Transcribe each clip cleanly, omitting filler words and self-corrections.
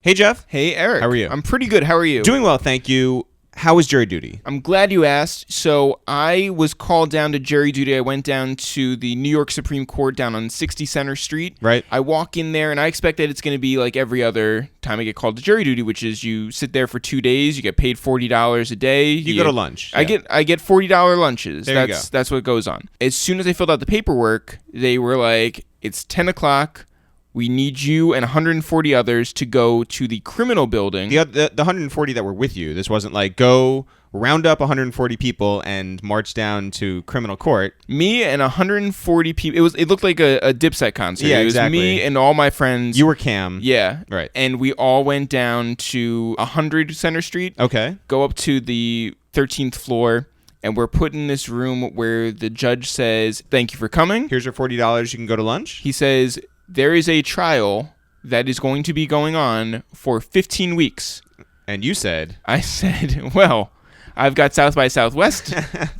Hey, Jeff. Hey, Eric. How are you? I'm pretty good. How are you? Doing well, thank you. How was jury duty? I'm glad you asked. So I was called down to jury duty. I went down to the New York Supreme Court down on 60 Center Street. Right. I walk in there, and I expect that it's going to be like every other time I get called to jury duty, which is you sit there for 2 days, you get paid $40 a day. You go to lunch. I get $40 lunches. There you go. That's what goes on. As soon as I filled out the paperwork, they were like, it's 10 o'clock. We need you and 140 others to go to the criminal building. The 140 that were with you, this wasn't like go round up 140 people and march down to criminal court. Me and 140 people. It looked like a Dipset concert. Yeah, it was exactly. me and all my friends. You were Cam. Yeah. Right. And we all went down to 100 Center Street. Okay. Go up to the 13th floor. And we're put in this room where the judge says, "Thank you for coming. Here's your $40. You can go to lunch." He says, there is a trial that is going to be going on for 15 weeks. And you said? I said, well, I've got South by Southwest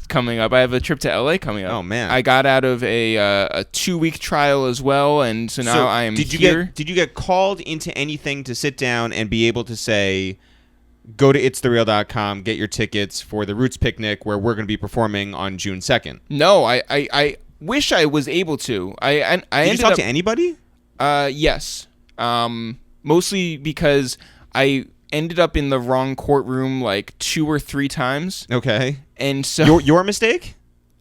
coming up. I have a trip to LA coming up. Oh, man. I got out of a 2-week trial as well, and so now I am here. Did you get called into anything to sit down and be able to say, go to ItsTheReal.com, get your tickets for the Roots Picnic where we're going to be performing on June 2nd? No, I wish I was able to. Did you talk to anybody? Yes. Mostly because I ended up in the wrong courtroom like 2 or 3 times. Okay. And so your mistake?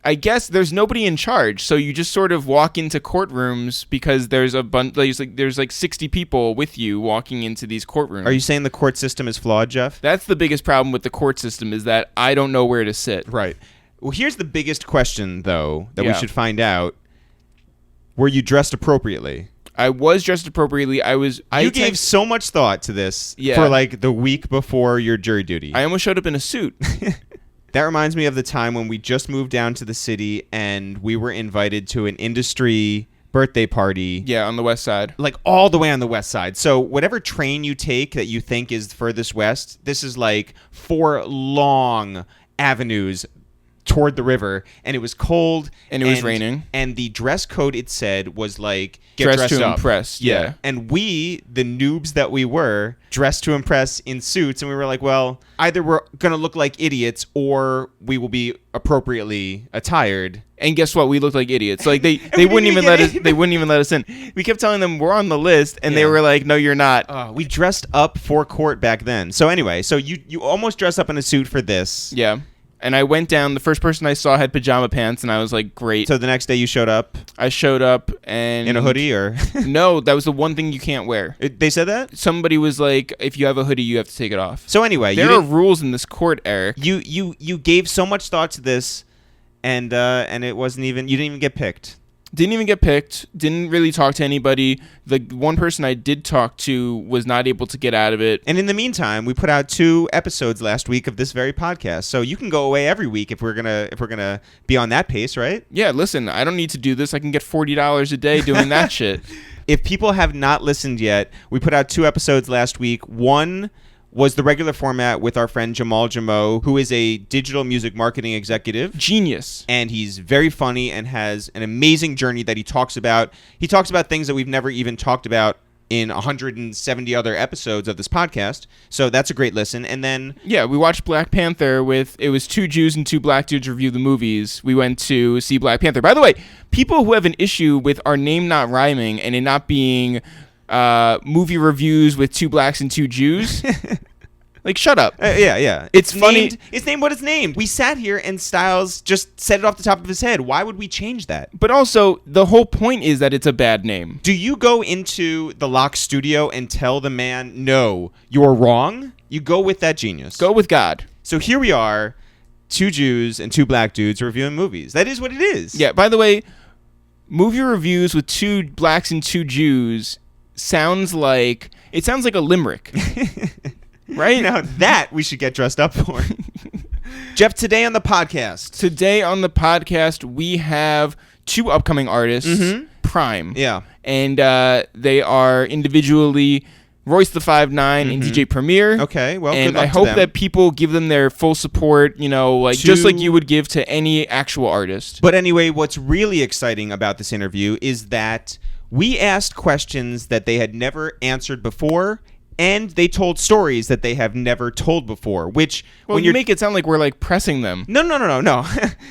I guess there's nobody in charge, so you just sort of walk into courtrooms because there's a bunch. There's like 60 people with you walking into these courtrooms. Are you saying the court system is flawed, Jeff? That's the biggest problem with the court system is that I don't know where to sit. Right. Well, here's the biggest question, though, that we should find out. Were you dressed appropriately? I was dressed appropriately. You gave so much thought to this for like the week before your jury duty. I almost showed up in a suit. That reminds me of the time when we just moved down to the city and we were invited to an industry birthday party. Yeah, on the west side. Like all the way on the west side. So whatever train you take that you think is furthest west, this is like 4 long avenues toward the river, and it was cold and it was raining, and the dress code, it said, was like get dressed to up. Impress. Yeah. And we, the noobs that we were, dressed to impress in suits, and we were like, well, either we're gonna look like idiots or we will be appropriately attired. And guess what? We looked like idiots. Like they wouldn't even let us. They wouldn't even let us in. We kept telling them we're on the list, and they were like, "No, you're not." We dressed up for court back then. So anyway, so you almost dressed up in a suit for this. Yeah. And I went down. The first person I saw had pajama pants, and I was like, "Great." So the next day you showed up. I showed up and in a hoodie, or no? That was the one thing you can't wear. They said that? Somebody was like, "If you have a hoodie, you have to take it off." So anyway, there are rules in this court, Eric. You gave so much thought to this, and it wasn't even. You didn't even get picked. Didn't even get picked. Didn't really talk to anybody. The one person I did talk to was not able to get out of it. And in the meantime, we put out 2 episodes last week of this very podcast. So you can go away every week if we're gonna be on that pace, right? Yeah. Listen, I don't need to do this. I can get $40 a day doing that shit. If people have not listened yet, we put out 2 episodes last week. One was the regular format with our friend Jamal Jamo, who is a digital music marketing executive. Genius. And he's very funny and has an amazing journey that he talks about. He talks about things that we've never even talked about in 170 other episodes of this podcast. So that's a great listen. And then... yeah, we watched Black Panther it was 2 Jews and 2 black dudes review the movies. We went to see Black Panther. By the way, people who have an issue with our name not rhyming and it not being... movie reviews with 2 blacks and 2 Jews. Like, shut up. Yeah. It's funny. It's named what it's named. We sat here and Styles just said it off the top of his head. Why would we change that? But also, the whole point is that it's a bad name. Do you go into the lock studio and tell the man, no, you're wrong? You go with that genius. Go with God. So here we are, 2 Jews and 2 black dudes reviewing movies. That is what it is. Yeah, by the way, movie reviews with 2 blacks and 2 Jews sounds like a limerick. Right? Now that we should get dressed up for. Jeff, today on the podcast. We have 2 upcoming artists, PRhyme. Yeah. And they are individually Royce the 5'9" and DJ Premier. Okay, well, and good luck I hope to them. that people give them their full support, just like you would give to any actual artist. But anyway, what's really exciting about this interview is that we asked questions that they had never answered before, And they told stories that they have never told before, which Well, you make it sound like we're like pressing them. No.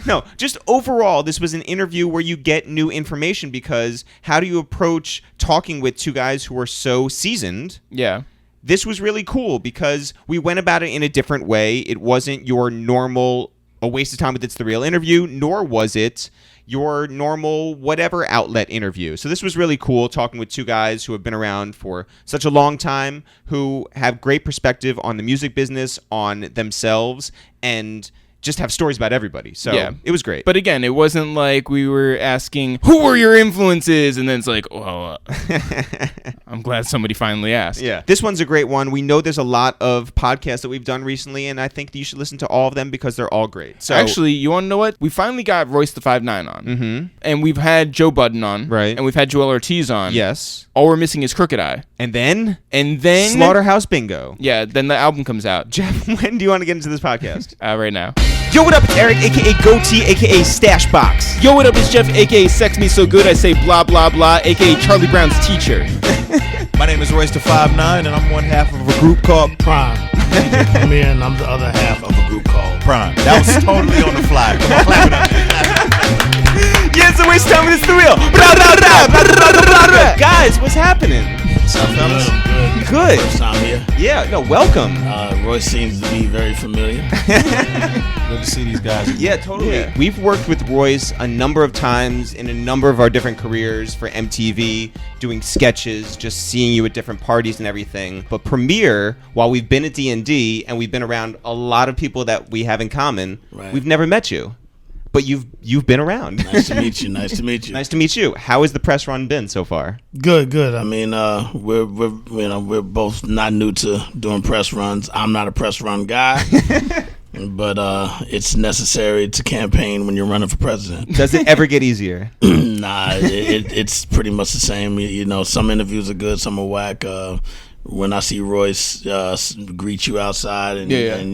No, just overall, this was an interview where you get new information, because how do you approach talking with two guys who are so seasoned? Yeah. This was really cool because we went about it in a different way. It wasn't your normal a waste of time with It's the Real interview, nor was it your normal whatever outlet interview. So this was really cool, talking with two guys who have been around for such a long time, who have great perspective on the music business, on themselves, and just have stories about everybody. So Yeah. it was great. But again, it wasn't like we were asking, who were your influences? And then it's like, well, I'm glad somebody finally asked. Yeah. This one's a great one. We know there's a lot of podcasts that we've done recently, and I think that you should listen to all of them because they're all great. So actually, you want to know what? We finally got Royce the 5'9" on. Mm-hmm. And we've had Joe Budden on. Right. And we've had Joel Ortiz on. yes. All we're missing is Crooked Eye. And then Slaughterhouse Bingo. Yeah, then the album comes out. Jeff, when do you want to get into this podcast? Right now. Yo, what up? It's Eric, a.k.a. Goatee, a.k.a. Stash Box. Yo, what up? It's Jeff, a.k.a. Sex Me So Good I Say Blah Blah Blah, a.k.a. Charlie Brown's teacher. My name is Royce the 5'9", and I'm one half of a group called PRhyme. I'm here, and I'm the other half of a group called PRhyme. That was totally on the fly. Come on, clap it up. Yeah, it's a waste of time, but it's the real. Guys, what's happening? What's up, fellas? Good. First time here. Yeah, no, welcome. Royce seems to be very familiar. Good to see these guys. Yeah, totally. Yeah. We've worked with Royce a number of times in a number of our different careers for MTV, doing sketches, just seeing you at different parties and everything. But Premiere, while we've been at D&D and we've been around a lot of people that we have in common, we've never met you. But you've been around. Nice to meet you. Nice to meet you. Nice to meet you. How has the press run been so far? Good. I mean, we're both not new to doing press runs. I'm not a press run guy, but it's necessary to campaign when you're running for president. Does it ever get easier? Nah, it's pretty much the same. You know, some interviews are good, some are whack. When I see Royce greet you outside and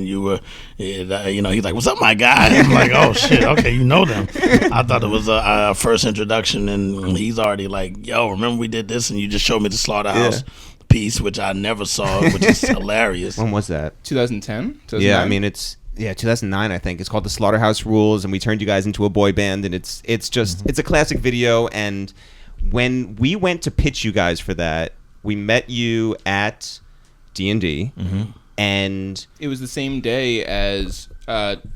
you were, he's like, "What's up, my guy?" And I'm like, "Oh shit, okay, you know them." I thought it was our first introduction, and he's already like, "Yo, remember we did this?" And you just showed me the Slaughterhouse piece, which I never saw, which is hilarious. When was that? 2010. Yeah, I mean it's 2009, I think. It's called the Slaughterhouse Rules, and we turned you guys into a boy band, and it's just it's a classic video. And when we went to pitch you guys for that, we met you at D&D, and it was the same day as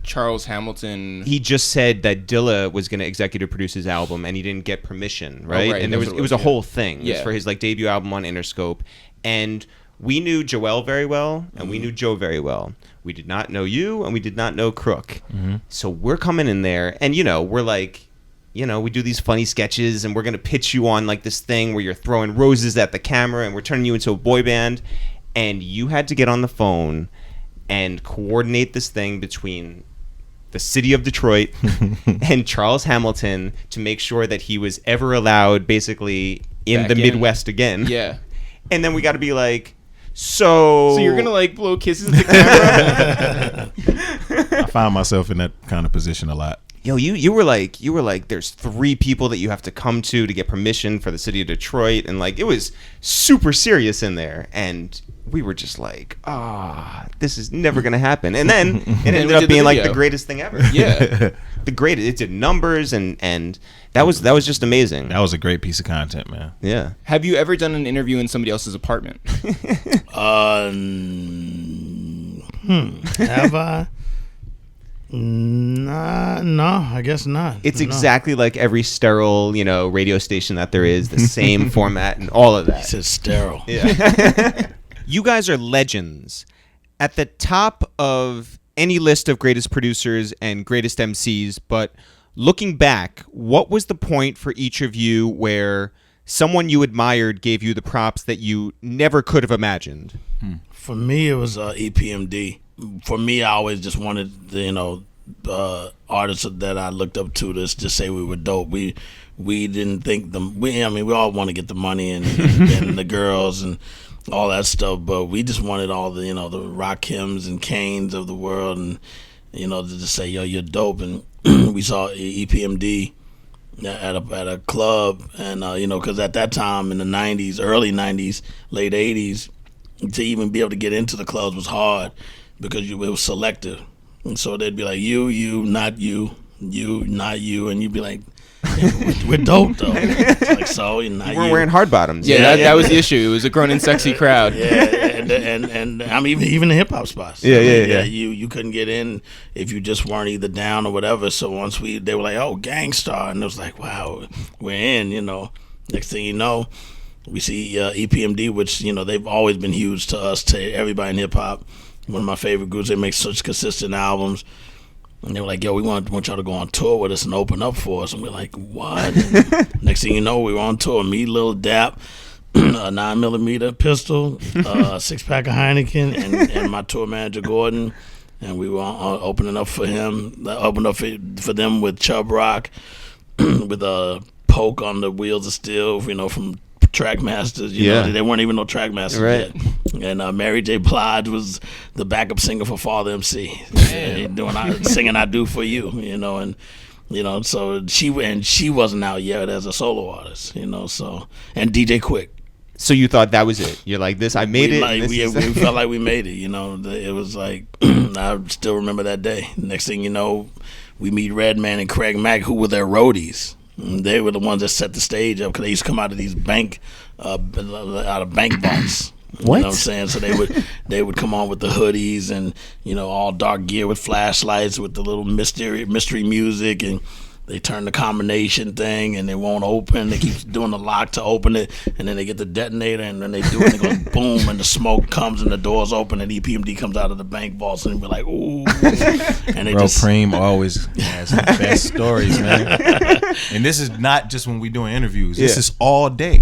Charles Hamilton. He just said that Dilla was going to executive produce his album, and he didn't get permission, right? Oh, right. And it was a whole thing. It was for his debut album on Interscope, and we knew Joel very well, and we knew Joe very well. We did not know you, and we did not know Crook. So we're coming in there, and we're like, we do these funny sketches, and we're going to pitch you on like this thing where you're throwing roses at the camera, and we're turning you into a boy band. And you had to get on the phone and coordinate this thing between the city of Detroit and Charles Hamilton to make sure that he was ever allowed basically in the Midwest again. Yeah. And then we got to be like, so you're going to like blow kisses at the camera? I find myself in that kind of position a lot. Yo, you were like, there's 3 people that you have to come to get permission for the city of Detroit, and like it was super serious in there, and we were just like, this is never gonna happen. And then it ended up being like the greatest thing ever. Yeah, the greatest. It did numbers, and that was just amazing. That was a great piece of content, man. Yeah. Have you ever done an interview in somebody else's apartment? Have I? Nah, no, I guess not. It's exactly like every sterile, radio station that there is, the same format and all of that. It says sterile. Yeah. You guys are legends. At the top of any list of greatest producers and greatest MCs, but looking back, what was the point for each of you where someone you admired gave you the props that you never could have imagined? For me, it was EPMD. For me, I always just wanted the artists that I looked up to just say we were dope. We didn't think we all want to get the money and the girls and all that stuff, but we just wanted all the the Rakims and Kanes of the world, and to just say, yo, you're dope. And we saw EPMD at a club, and because at that time in the 90s, early 90s, late 80s, to even be able to get into the clubs was hard because it was selective. And so they'd be like, you, not you, not you. And you'd be like, we're dope, though. Like, so, not You weren't you. wearing hard bottoms. Yeah, that was the issue. It was a grown and sexy crowd. Yeah, and I mean, even the hip hop spots. Yeah. You couldn't get in if you just weren't either down or whatever. So once they were like, oh, Gangstarr, and it was like, wow, we're in. Next thing you know, we see EPMD, which they've always been huge to us, to everybody in hip hop. One of my favorite groups. They make such consistent albums. And they were like, yo, we want y'all to go on tour with us and open up for us. And we're like, what? Next thing you know, we were on tour. Me, Lil Dap, a 9mm pistol, a 6-pack of Heineken, and my tour manager, Gordon. And we were opening up for him. Opened up for them with Chubb Rock, with a Poke on the Wheels of Steel, from Trackmasters. They weren't even no Trackmasters yet. And Mary J. Blige was the backup singer for Father MC, singing "I Do for You," so she wasn't out yet as a solo artist, so, and DJ Quick. So you thought that was it? You're like, this, I made it. We felt like we made it. It was like I still remember that day. Next thing you know, we meet Redman and Craig Mack, who were their roadies. They were the ones that set the stage up because they used to come out of these bank vaults. What? You know what I'm saying? So they would come on with the hoodies and all dark gear with flashlights with the little mystery music, and they turn the combination thing and it won't open. They keep doing the lock to open it, and then they get the detonator, and then they do it and it goes boom, and the smoke comes and the doors open and EPMD comes out of the bank vaults, and we're like, ooh. And Preem always has the best stories, man. And this is not just when we doing interviews. This is all day.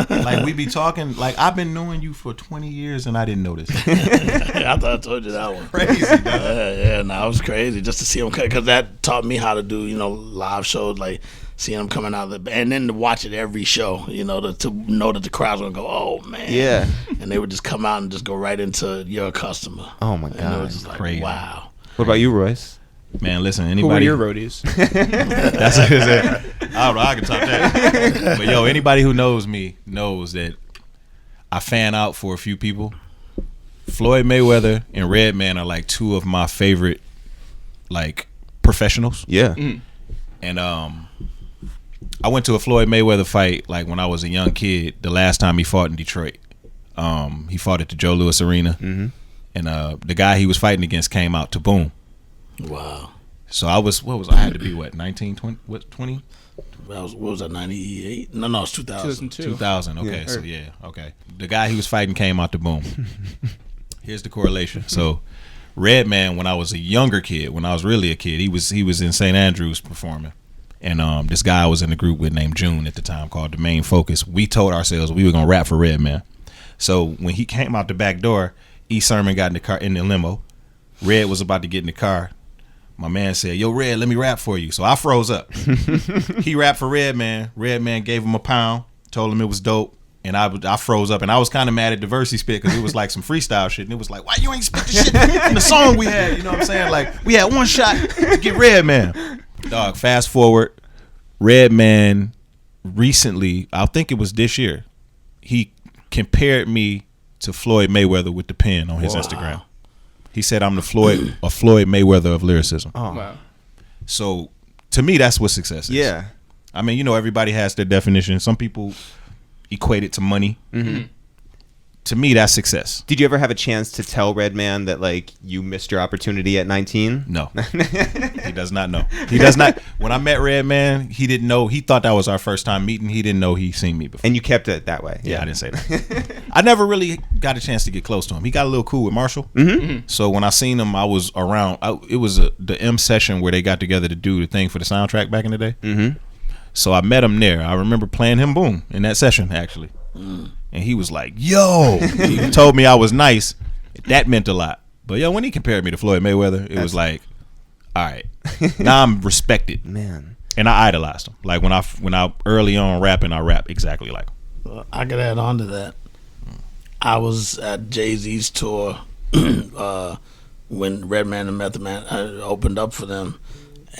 Like we be talking, like I've been knowing you for 20 years and I didn't know this. I thought I told you that one. Crazy, dog. Yeah, no, it was crazy just to see him, because that taught me how to do, live shows, like seeing them coming out of and then to watch it every show, to know that the crowd's gonna go, oh man, yeah, and they would just come out and just go right into your customer. Oh my god, and it was just like, crazy. Wow. What about you, Royce? Man, listen, anybody? Who were your roadies? That's what it is. I don't know. I can top that. But yo, anybody who knows me knows that I fan out for a few people. Floyd Mayweather and Redman are like two of my favorite, like, professionals. Yeah. And I went to a Floyd Mayweather fight like when I was a young kid. The last time he fought in Detroit, he fought at the Joe Louis Arena, and the guy he was fighting against came out to boom. Wow. So I had to be 19, 20, what, 20? What was that, 98? No, it's 2000. 2000, okay. So yeah, okay. The guy he was fighting came out to boom. Here's the correlation. So Redman, when I was a younger kid, when I was really a kid, he was in St. Andrews performing. And this guy I was in the group with named June at the time called The Main Focus. We told ourselves we were going to rap for Redman. So when he came out the back door, E. Sermon got in the car, in the limo. Red was about to get in the car. My man said, yo, Red, let me rap for you. So I froze up. He rapped for Redman. Redman gave him a pound, told him it was dope. And I froze up, and I was kind of mad at the verse he spit because it was like some freestyle shit, and it was like, why you ain't spit the shit in the song we had? You know what I'm saying? Like, we had one shot to get Redman. Dog, fast forward, Redman recently, I think it was this year, he compared me to Floyd Mayweather with the pen on his Instagram. He said I'm a Floyd Mayweather of lyricism. Oh. Wow. So to me, that's what success is. Yeah. I mean, everybody has their definition. Some people equate it to money. Mm-hmm. To me, that's success. Did you ever have a chance to tell Redman that like you missed your opportunity at 19? No. He does not know. He does not. When I met Redman, he didn't know. He thought that was our first time meeting. He didn't know he'd seen me before. And you kept it that way. Yeah, I didn't say that. I never really got a chance to get close to him. He got a little cool with Marshall. Mm-hmm. So when I seen him, I was around. It was the M session where they got together to do the thing for the soundtrack back in the day. Mm-hmm. So I met him there. I remember playing him boom in that session, actually. And he was like, yo. He told me I was nice. That meant a lot. But yo, when he compared me to Floyd Mayweather, it was like, all right. Now I'm respected. Man. And I idolized him. Like when I early on rapping, I rap exactly like him. I could add on to that. I was at Jay-Z's tour when Redman and Method Man opened up for them,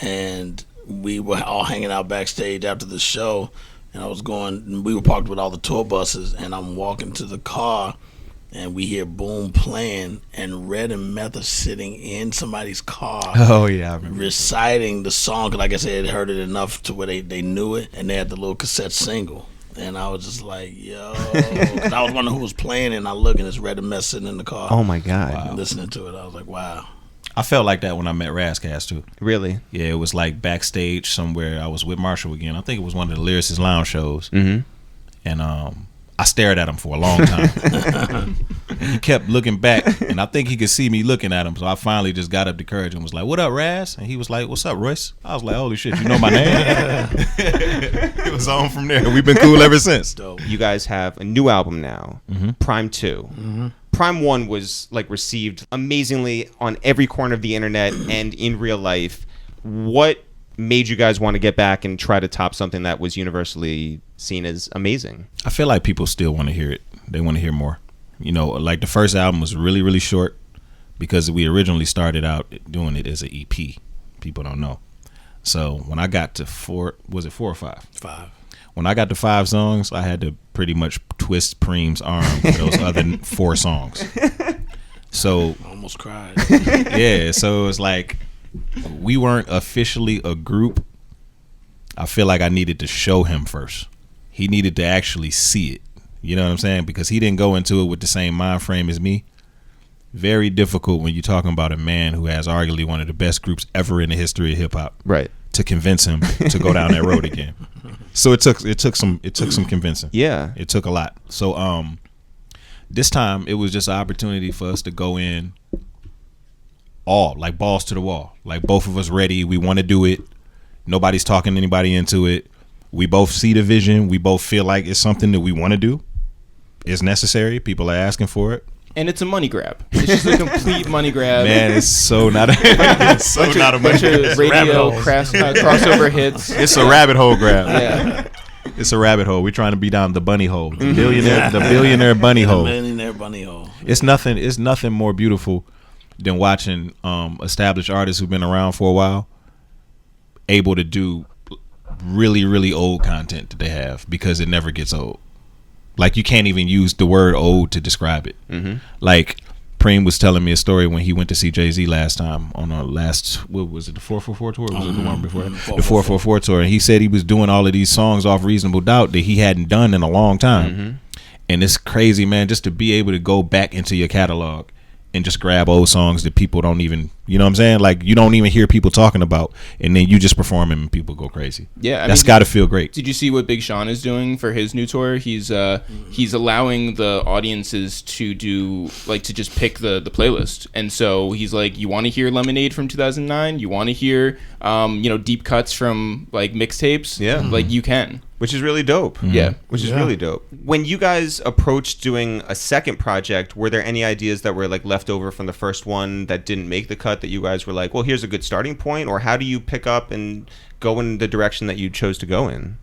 and we were all hanging out backstage after the show, and we were parked with all the tour buses, and I'm walking to the car, and we hear Boom playing, and Red and Meth are sitting in somebody's car. Oh yeah, I remember. Reciting the song. 'Cause like I said, heard it enough to where they knew it, and they had the little cassette single. And I was just like, yo. 'Cause I was wondering who was playing, and I look, and it's Red and Meth sitting in the car. Oh my God. Listening to it. I was like, wow. I felt like that when I met Razzcast too. Really? Yeah, it was like backstage somewhere. I was with Marshall again. I think it was one of the Lyricist Lounge shows. Mm-hmm. And I stared at him for a long time. He kept looking back, and I think he could see me looking at him. So I finally just got up the courage and was like, "What up, Raz?" And he was like, "What's up, Royce?" I was like, "Holy shit, you know my name?" It was on from there. We've been cool ever since. You guys have a new album now, PRhyme 2. Mm-hmm. PRhyme 1 was like received amazingly on every corner of the internet and in real life. What made you guys want to get back and try to top something that was universally seen as amazing? I feel like people still want to hear it. They want to hear more. You know, like the first album was really, really short because we originally started out doing it as an EP. People don't know. So when I got to 4 or 5? 5. When I got to 5 songs, I had to pretty much twist Preem's arm for those other 4 songs. So I almost cried. yeah, so it was like we weren't officially a group. I feel like I needed to show him first. He needed to actually see it. You know what I'm saying? Because he didn't go into it with the same mind frame as me. Very difficult when you're talking about a man who has arguably one of the best groups ever in the history of hip hop. Right. To convince him to go down that road again. So it took some convincing. Yeah. It took a lot. So this time it was just an opportunity for us to go in all like balls to the wall. Like both of us ready. We want to do it. Nobody's talking anybody into it. We both see the vision. We both feel like it's something that we want to do. It's necessary. People are asking for it. And it's a money grab. It's just a complete money grab. Man, it's so not a it's so not a money bunch grab. of radio crossover hits. It's a rabbit hole grab. Yeah. It's a rabbit hole. We're trying to be down the bunny hole. The billionaire bunny hole. The millionaire bunny hole. It's nothing more beautiful than watching established artists who've been around for a while able to do really, really old content that they have because it never gets old. Like you can't even use the word old to describe it. Mm-hmm. Like Preem was telling me a story when he went to see Jay-Z last time on a what was it, the 444 tour? Or was it the one before? The 444 tour. And he said he was doing all of these songs off Reasonable Doubt that he hadn't done in a long time. Mm-hmm. And it's crazy, man, just to be able to go back into your catalog and just grab old songs that people don't even, you know what I'm saying? Like you don't even hear people talking about, and then you just perform them and people go crazy. Yeah, that's got to feel great. Did you see what Big Sean is doing for his new tour? He's allowing the audiences to do like to just pick the playlist, and so he's like, you want to hear Lemonade from 2009? You want to hear deep cuts from like mixtapes? Yeah, like you can. Which is really dope. Mm-hmm. Yeah. Which is really dope. When you guys approached doing a second project, were there any ideas that were like left over from the first one that didn't make the cut that you guys were like, well, here's a good starting point? Or how do you pick up and go in the direction that you chose to go in?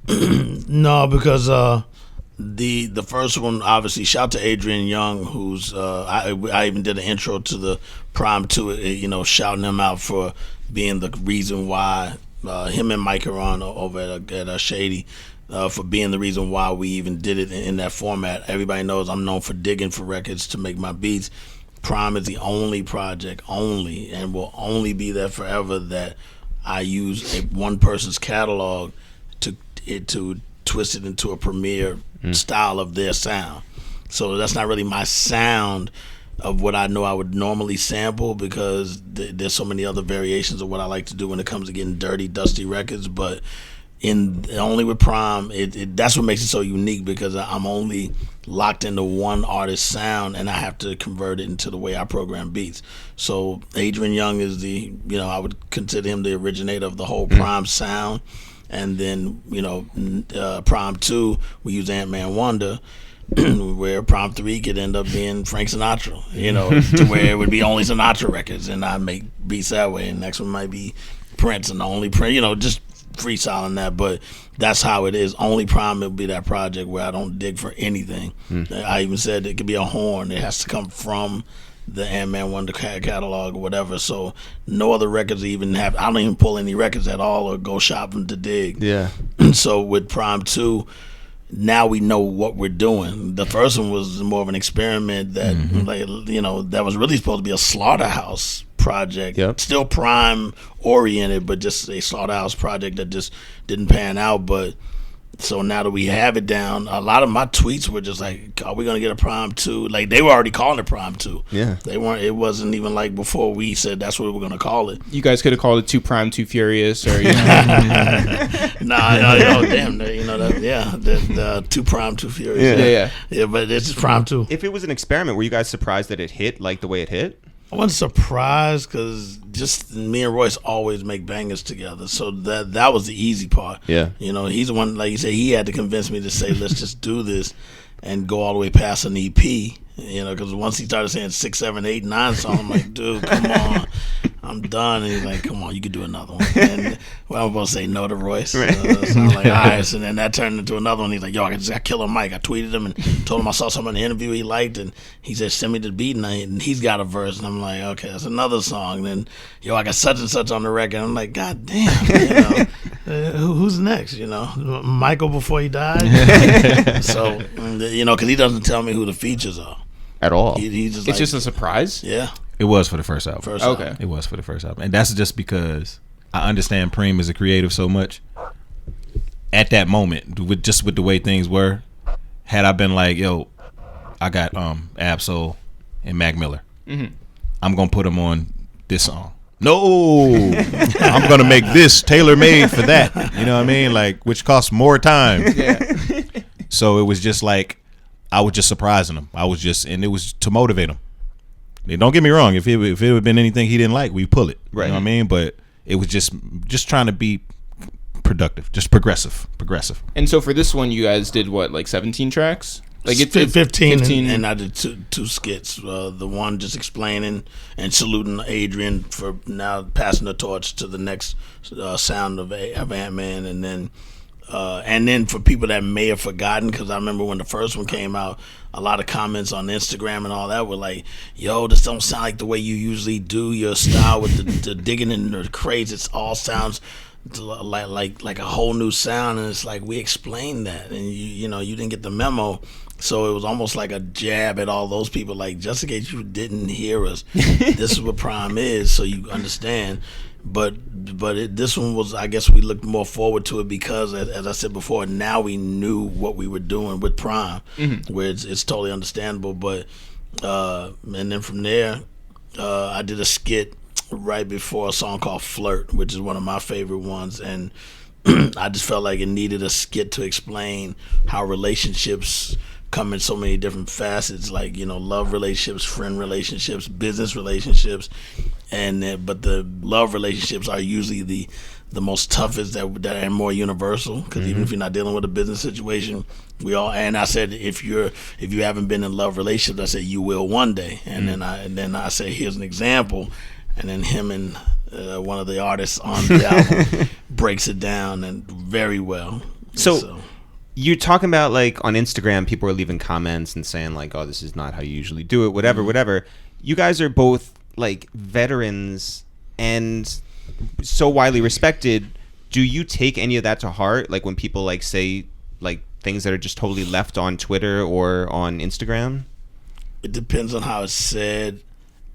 No, because the first one, obviously, shout out to Adrian Young, who's I even did an intro to the PRhyme 2, shouting him out for being the reason why him and Mike are on over at Shady. For being the reason why we even did it in that format. Everybody knows I'm known for digging for records to make my beats. PRhyme is the only project, and will only be there forever, that I use one person's catalog to twist it into a premiere style of their sound. So that's not really my sound of what I know I would normally sample, because there's so many other variations of what I like to do when it comes to getting dirty, dusty records. But only with PRhyme, that's what makes it so unique, because I'm only locked into one artist's sound, and I have to convert it into the way I program beats. So Adrian Young is I would consider him the originator of the whole PRhyme sound. And then PRhyme 2, we use Ant-Man Wonder, where PRhyme 3 could end up being Frank Sinatra, to where it would be only Sinatra records, and I make beats that way. And next one might be Prince, and the only Prince, just freestyling that. But that's how it is. Only PRhyme will be that project where I don't dig for anything. I even said it could be a horn. It has to come from the Ant-Man Wonder catalog or whatever. So no other records even have. I don't even pull any records at all or go shopping to dig. Yeah. So with PRhyme 2, now we know what we're doing. The first one was more of an experiment that, that was really supposed to be a Slaughterhouse project. Yep. Still PRhyme oriented, but just a Slaughterhouse project that just didn't pan out. But so now that we have it down, a lot of my tweets were just like, "Are we gonna get a PRhyme 2?" Like they were already calling it PRhyme 2. Yeah, they weren't. It wasn't even like before we said that's what we're gonna call it. You guys could have called it Too PRhyme, Too Furious, or no, damn, the Too PRhyme, Too Furious. Yeah. But it's just PRhyme 2. If it was an experiment, were you guys surprised that it hit like the way it hit? I wasn't surprised because just me and Royce always make bangers together, so that was the easy part. Yeah, he's the one, like you say, he had to convince me to say let's just do this and go all the way past an EP. Because once he started saying 6, 7, 8, 9 songs, I'm like, dude, come on, I'm done. And he's like, come on, you can do another one. And I'm supposed to say no to Royce. So I'm like, all right. So then that turned into another one. He's like, yo, I got Killer Mike. I tweeted him and told him I saw something in the interview he liked, and he said, send me the beat, and he's got a verse. And I'm like, okay, that's another song. And then, I got such and such on the record. I'm like, god damn, who's next? Michael before he died. So, because he doesn't tell me who the features are. At all. It's just a surprise? Yeah. It was for the first album. Okay. It was for the first album. And that's just because I understand Preem as a creative so much. At that moment, with the way things were, had I been like, yo, I got Ab-Soul and Mac Miller. Mm-hmm. I'm going to put them on this song. No, I'm going to make this tailor-made for that. You know what I mean? Like, which costs more time. Yeah. So it was just like, I was just surprising him. And it was to motivate him. And don't get me wrong. If it had been anything he didn't like, we pull it. Right. You know what I mean? But it was just trying to be productive, just progressive. And so for this one, you guys did what, like 17 tracks? Like it's 15. And I did two skits. The one just explaining and saluting Adrian for now passing the torch to the next sound of Ant-Man, and then for people that may have forgotten, because I remember when the first one came out, a lot of comments on Instagram and all that were like, yo, this don't sound like the way you usually do your style with the digging in the crates. It all sounds like a whole new sound. And it's like, we explained that, and you didn't get the memo. So it was almost like a jab at all those people, like, just in case you didn't hear us, this is what PRhyme is, so you understand. But this one was, I guess we looked more forward to it because, as I said before, now we knew what we were doing with PRhyme, where it's totally understandable. But and then from there, I did a skit right before a song called Flirt, which is one of my favorite ones, and I just felt like it needed a skit to explain how relationships come in so many different facets, like love relationships, friend relationships, business relationships, but the love relationships are usually the most toughest that are more universal, because even if you're not dealing with a business situation, and I said if you haven't been in love relationships, I said you will one day, and then I said here's an example, and then him and one of the artists on the album breaks it down and very well. So you're talking about, like, on Instagram, people are leaving comments and saying, like, oh, this is not how you usually do it, whatever. You guys are both, like, veterans and so widely respected. Do you take any of that to heart? Like, when people, like, say, like, things that are just totally left on Twitter or on Instagram? It depends on how it's said,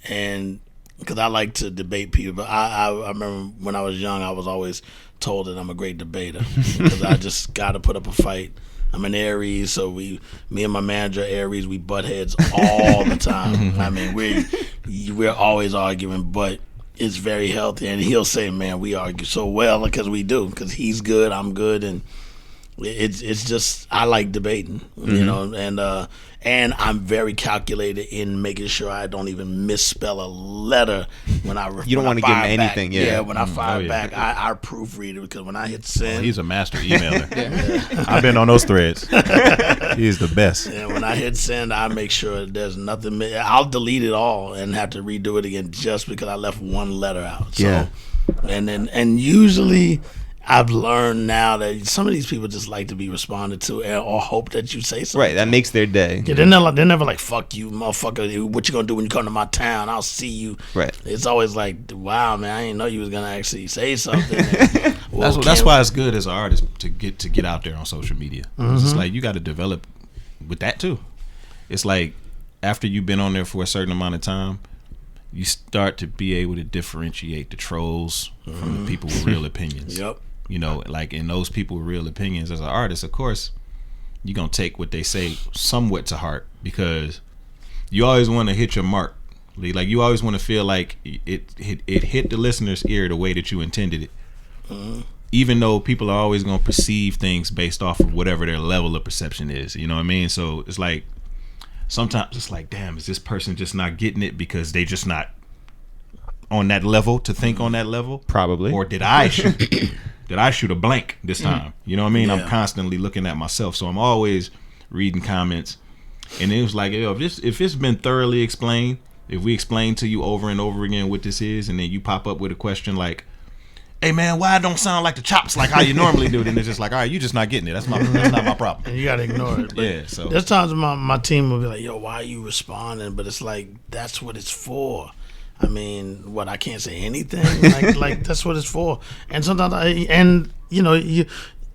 and because I like to debate people. But I remember when I was young, I was always told that I'm a great debater because I just got to put up a fight. I'm an Aries, so me and my manager Aries, we butt heads all the time. I mean, we're always arguing, but it's very healthy. And he'll say, man, we argue so well because we do, because he's good, I'm good, and it's just, I like debating, and I'm very calculated in making sure I don't even misspell a letter when I you don't want to give him anything. When I fire back, I proofread it, because when I hit send, he's a master emailer. I've been on those threads. He's the best. Yeah, when I hit send, I make sure there's nothing. I'll delete it all and have to redo it again just because I left one letter out. So, and usually I've learned now that some of these people just like to be responded to or hope that you say something. Right, that makes their day. Yeah, they're never like, fuck you, motherfucker. What you gonna do when you come to my town? I'll see you. Right. It's always like, wow, man, I didn't know you was gonna actually say something. That's why it's good as an artist to get out there on social media. It's just like you got to develop with that too. It's like after you've been on there for a certain amount of time, you start to be able to differentiate the trolls from the people with real opinions. Yep. You know, like in those people with real opinions as an artist, of course, you're going to take what they say somewhat to heart because you always want to hit your mark. Like you always want to feel like it hit the listener's ear the way that you intended it. Even though people are always going to perceive things based off of whatever their level of perception is. You know what I mean? So it's like, sometimes it's like, damn, is this person just not getting it because they just not on that level to think on that level? Probably. Or did I shoot a blank this time? You know what I mean? Yeah. I'm constantly looking at myself. So I'm always reading comments. And it was like, yo, if it's been thoroughly explained, if we explain to you over and over again what this is, and then you pop up with a question like, hey man, why it don't sound like the chops like how you normally do? Then it's just like, all right, you just not getting it. That's not my problem. And you gotta ignore it. But Yeah, so there's times my team will be like, yo, why are you responding? But it's like, that's what it's for. I mean, what, I can't say anything? like that's what it's for. And sometimes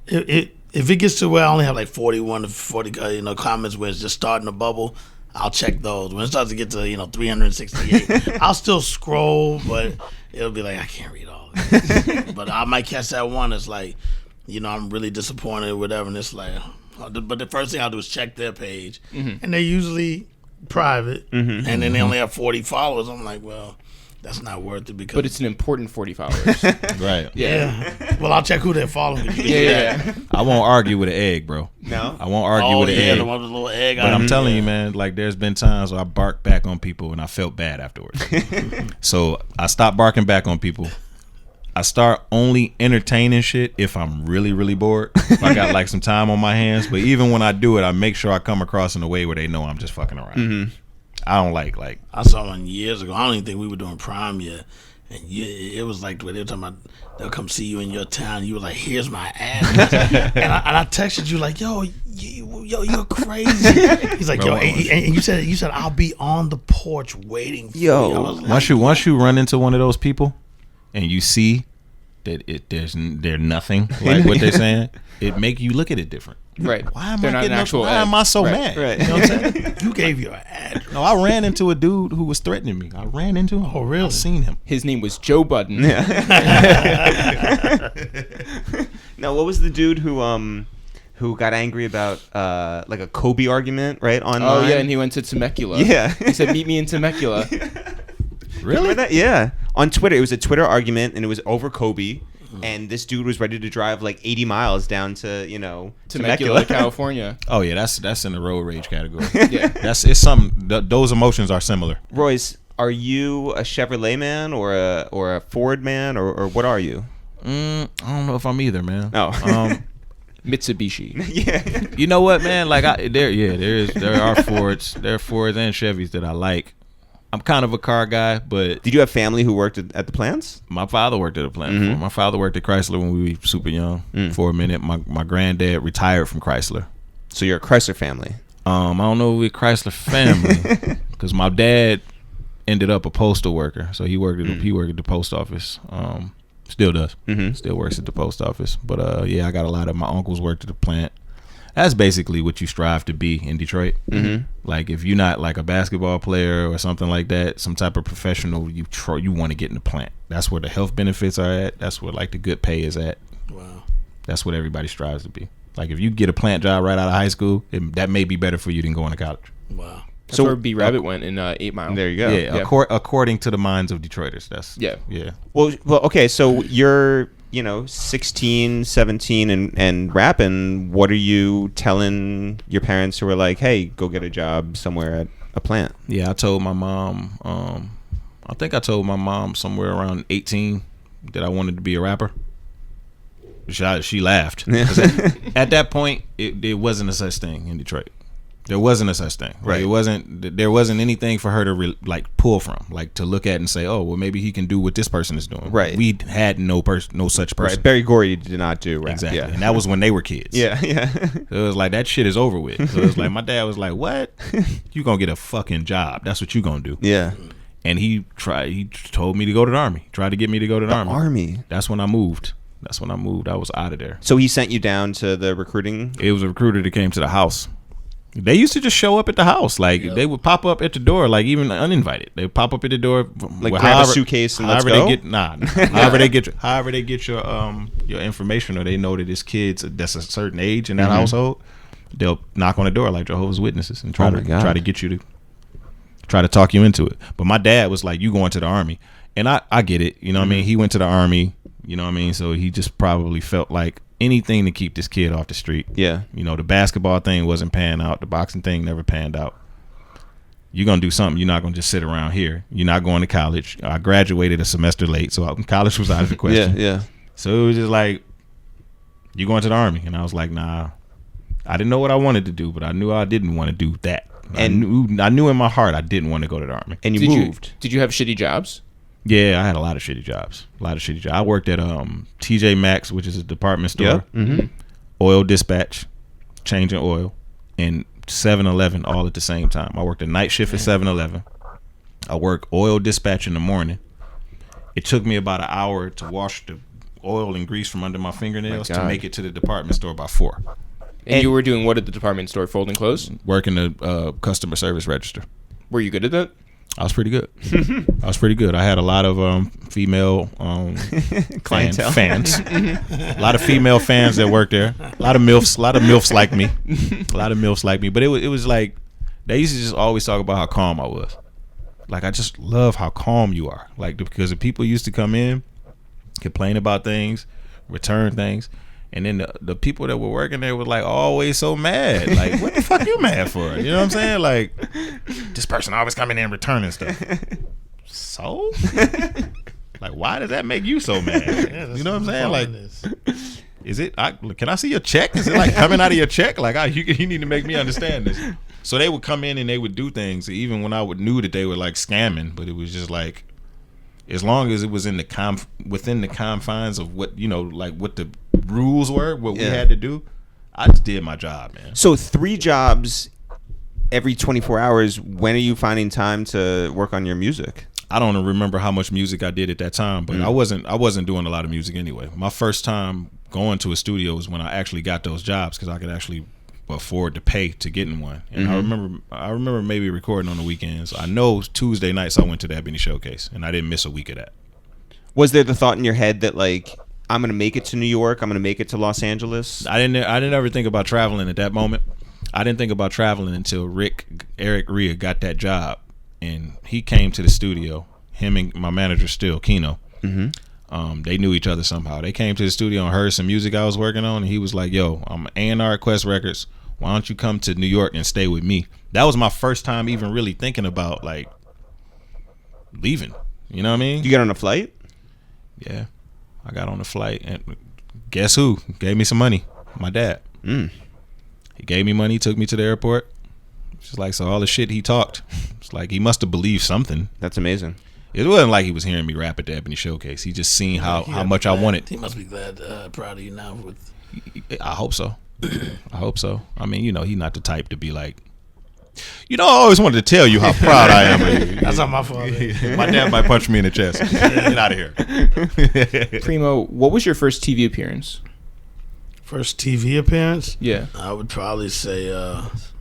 if it gets to where I only have like 41 to 40 comments where it's just starting to bubble, I'll check those. When it starts to get to 368, I'll still scroll, but it'll be like, I can't read all of this. But I might catch that one that's like, I'm really disappointed or whatever, and it's like, but the first thing I'll do is check their page, and they're usually private, and then they only have 40 followers. I'm like, well, that's not worth it because. But it's an important 40 followers. right. Yeah. Well, I'll check who they're following. Yeah. I won't argue with an egg, bro. No? I won't argue with an egg. The one with the little egg. But I'm telling you, man, like there's been times where I barked back on people and I felt bad afterwards. So I stopped barking back on people. I start only entertaining shit if I'm really, really bored. If I got like some time on my hands. But even when I do it, I make sure I come across in a way where they know I'm just fucking around. I don't like. I saw one years ago. I don't even think we were doing PRhyme yet. And it was like they were talking about they'll come see you in your town. You were like, "Here's my address," and I texted you like, "Yo, you're crazy." He's like, Bro, "Yo," and you said I'll be on the porch waiting for you. I was like, once you run into one of those people, and you see that they're nothing like what they're saying, it make you look at it different. Right. Why am They're I not getting an actual why egg. am I so Right. mad? Right. You know what I'm saying? You gave your address. No, I ran into a dude who was threatening me. I ran into him. Oh, really? I seen him. His name was Joe Budden. No, what was the dude who got angry about like a Kobe argument, right? Online? Oh, yeah, and he went to Temecula. Yeah. He said, meet me in Temecula. Remember that? Yeah. On Twitter. It was a Twitter argument, and it was over Kobe. And this dude was ready to drive like 80 miles down to, Temecula, California. Oh yeah, that's in the road rage category. Yeah. It's something. Those emotions are similar. Royce, are you a Chevrolet man or a Ford man or what are you? I don't know if I'm either, man. Oh. Mitsubishi. Yeah. You know what, man? Like there are Fords, and Chevys that I like. I'm kind of a car guy, but Did you have family who worked at the plants? my father worked at a plant. before. My father worked at Chrysler when we were super young for a minute. My granddad retired from Chrysler. So you're a Chrysler family. I don't know if we're a Chrysler family because my dad ended up a postal worker. So he worked at the post office. Still does. Still works at the post office. But yeah, I got a lot of my uncles worked at the plant. That's basically what you strive to be in Detroit. Like if you're not like a basketball player or something like that, some type of professional, you want to get in the plant. That's where the health benefits are at. That's where like the good pay is at. Wow. That's what everybody strives to be. Like if you get a plant job right out of high school, that may be better for you than going to college. Wow. That's where B Rabbit went in 8 Mile. There you go. Yeah, according to the minds of Detroiters. That's Yeah. Well, okay. So you're 16, 17 and rapping. What are you telling your parents who are like, hey, go get a job somewhere at a plant? Yeah, I told my mom. I think I told my mom somewhere around 18 that I wanted to be a rapper. She laughed. At that point, it wasn't a such thing in Detroit. There wasn't a such thing. Right. There wasn't anything for her to pull from, like to look at and say, oh, well, maybe he can do what this person is doing. Right. We had no such person. Right. Barry Gordy did not do rap. Exactly. Yeah. And that was when they were kids. Yeah. So it was like, that shit is over with. So it was like, my dad was like, what? You gonna get a fucking job. That's what you gonna do. Yeah. And he told me to go to the Army. Tried to get me to go to the Army. Army. That's when I moved. That's when I moved. I was out of there. So he sent you down to the recruiting? It was a recruiter that came to the house. They used to just show up at the house. Like, they would pop up at the door, like, even uninvited. They would pop up at the door. Like, grab a suitcase and let's go? However they get your information, or they know that it's kids that's a certain age in that household, they'll knock on the door like Jehovah's Witnesses and try to get you to, try to talk you into it. But my dad was like, you going to the Army. And I get it. You know what I mean? He went to the Army. You know what I mean? So he just probably felt like anything to keep this kid off the street. Yeah. You know, the basketball thing wasn't panning out. The boxing thing never panned out. You're going to do something. You're not going to just sit around here. You're not going to college. I graduated a semester late, so college was out of the question. Yeah. So it was just like, you going to the Army? And I was like, nah. I didn't know what I wanted to do, but I knew I didn't want to do that. And I knew in my heart I didn't want to go to the Army. And you moved. Did you have shitty jobs? Yeah, I had a lot of shitty jobs. I worked at TJ Maxx, which is a department store, oil dispatch, changing oil, and 7-Eleven all at the same time. I worked a night shift at 7-Eleven. I worked oil dispatch in the morning. It took me about an hour to wash the oil and grease from under my fingernails to make it to the department store by 4. And you were doing what at the department store? Folding clothes? Working the customer service register. Were you good at that? I was pretty good. I had a lot of female clientele fans. A lot of female fans that worked there. A lot of MILFs like me. But it was like, they used to just always talk about how calm I was. Like, I just love how calm you are. Like, because the people used to come in, complain about things, return things. And then the people that were working there were like always so mad. Like, what the fuck you mad for? You know what I'm saying? Like, this person always coming in and returning stuff. So? Like, why does that make you so mad? Yeah, you know what I'm saying? Like, is it? Can I see your check? Is it like coming out of your check? Like, you need to make me understand this. So they would come in and they would do things, even when I knew that they were like scamming, but it was just like, as long as it was in the within the confines of what, you know, like what the rules were, what we had to do, I just did my job, man. So 3 jobs every 24 hours. When are you finding time to work on your music? I don't remember how much music I did at that time, but I wasn't doing a lot of music anyway. My first time going to a studio was when I actually got those jobs, because I could actually afford to pay to get in one. And I remember maybe recording on the weekends. I know Tuesday nights I went to the Ebony Showcase, and I didn't miss a week of that. Was there the thought in your head that, like, I'm gonna make it to New York, I'm gonna make it to Los Angeles? I didn't ever think about traveling at that moment. I didn't think about traveling until Eric Rhea got that job, and he came to the studio. Him and my manager still, Keno. They knew each other somehow. They came to the studio and heard some music I was working on, and he was like, yo, I'm A&R at Quest Records. Why don't you come to New York and stay with me? That was my first time even really thinking about, like, leaving. You know what I mean? You get on a flight? Yeah. I got on a flight, and guess who gave me some money? My dad. He gave me money, took me to the airport. It's like, so all the shit he talked, it's like he must have believed something. That's amazing. It wasn't like he was hearing me rap at the Ebony Showcase. He just seen how much I wanted. He must be proud of you now. I hope so. I hope so. I mean, you know, he's not the type to be like, you know, I always wanted to tell you how proud I am of you. That's not my fault. My dad might punch me in the chest. Get out of here. Preemo, what was your first TV appearance? First TV appearance? Yeah. I would probably say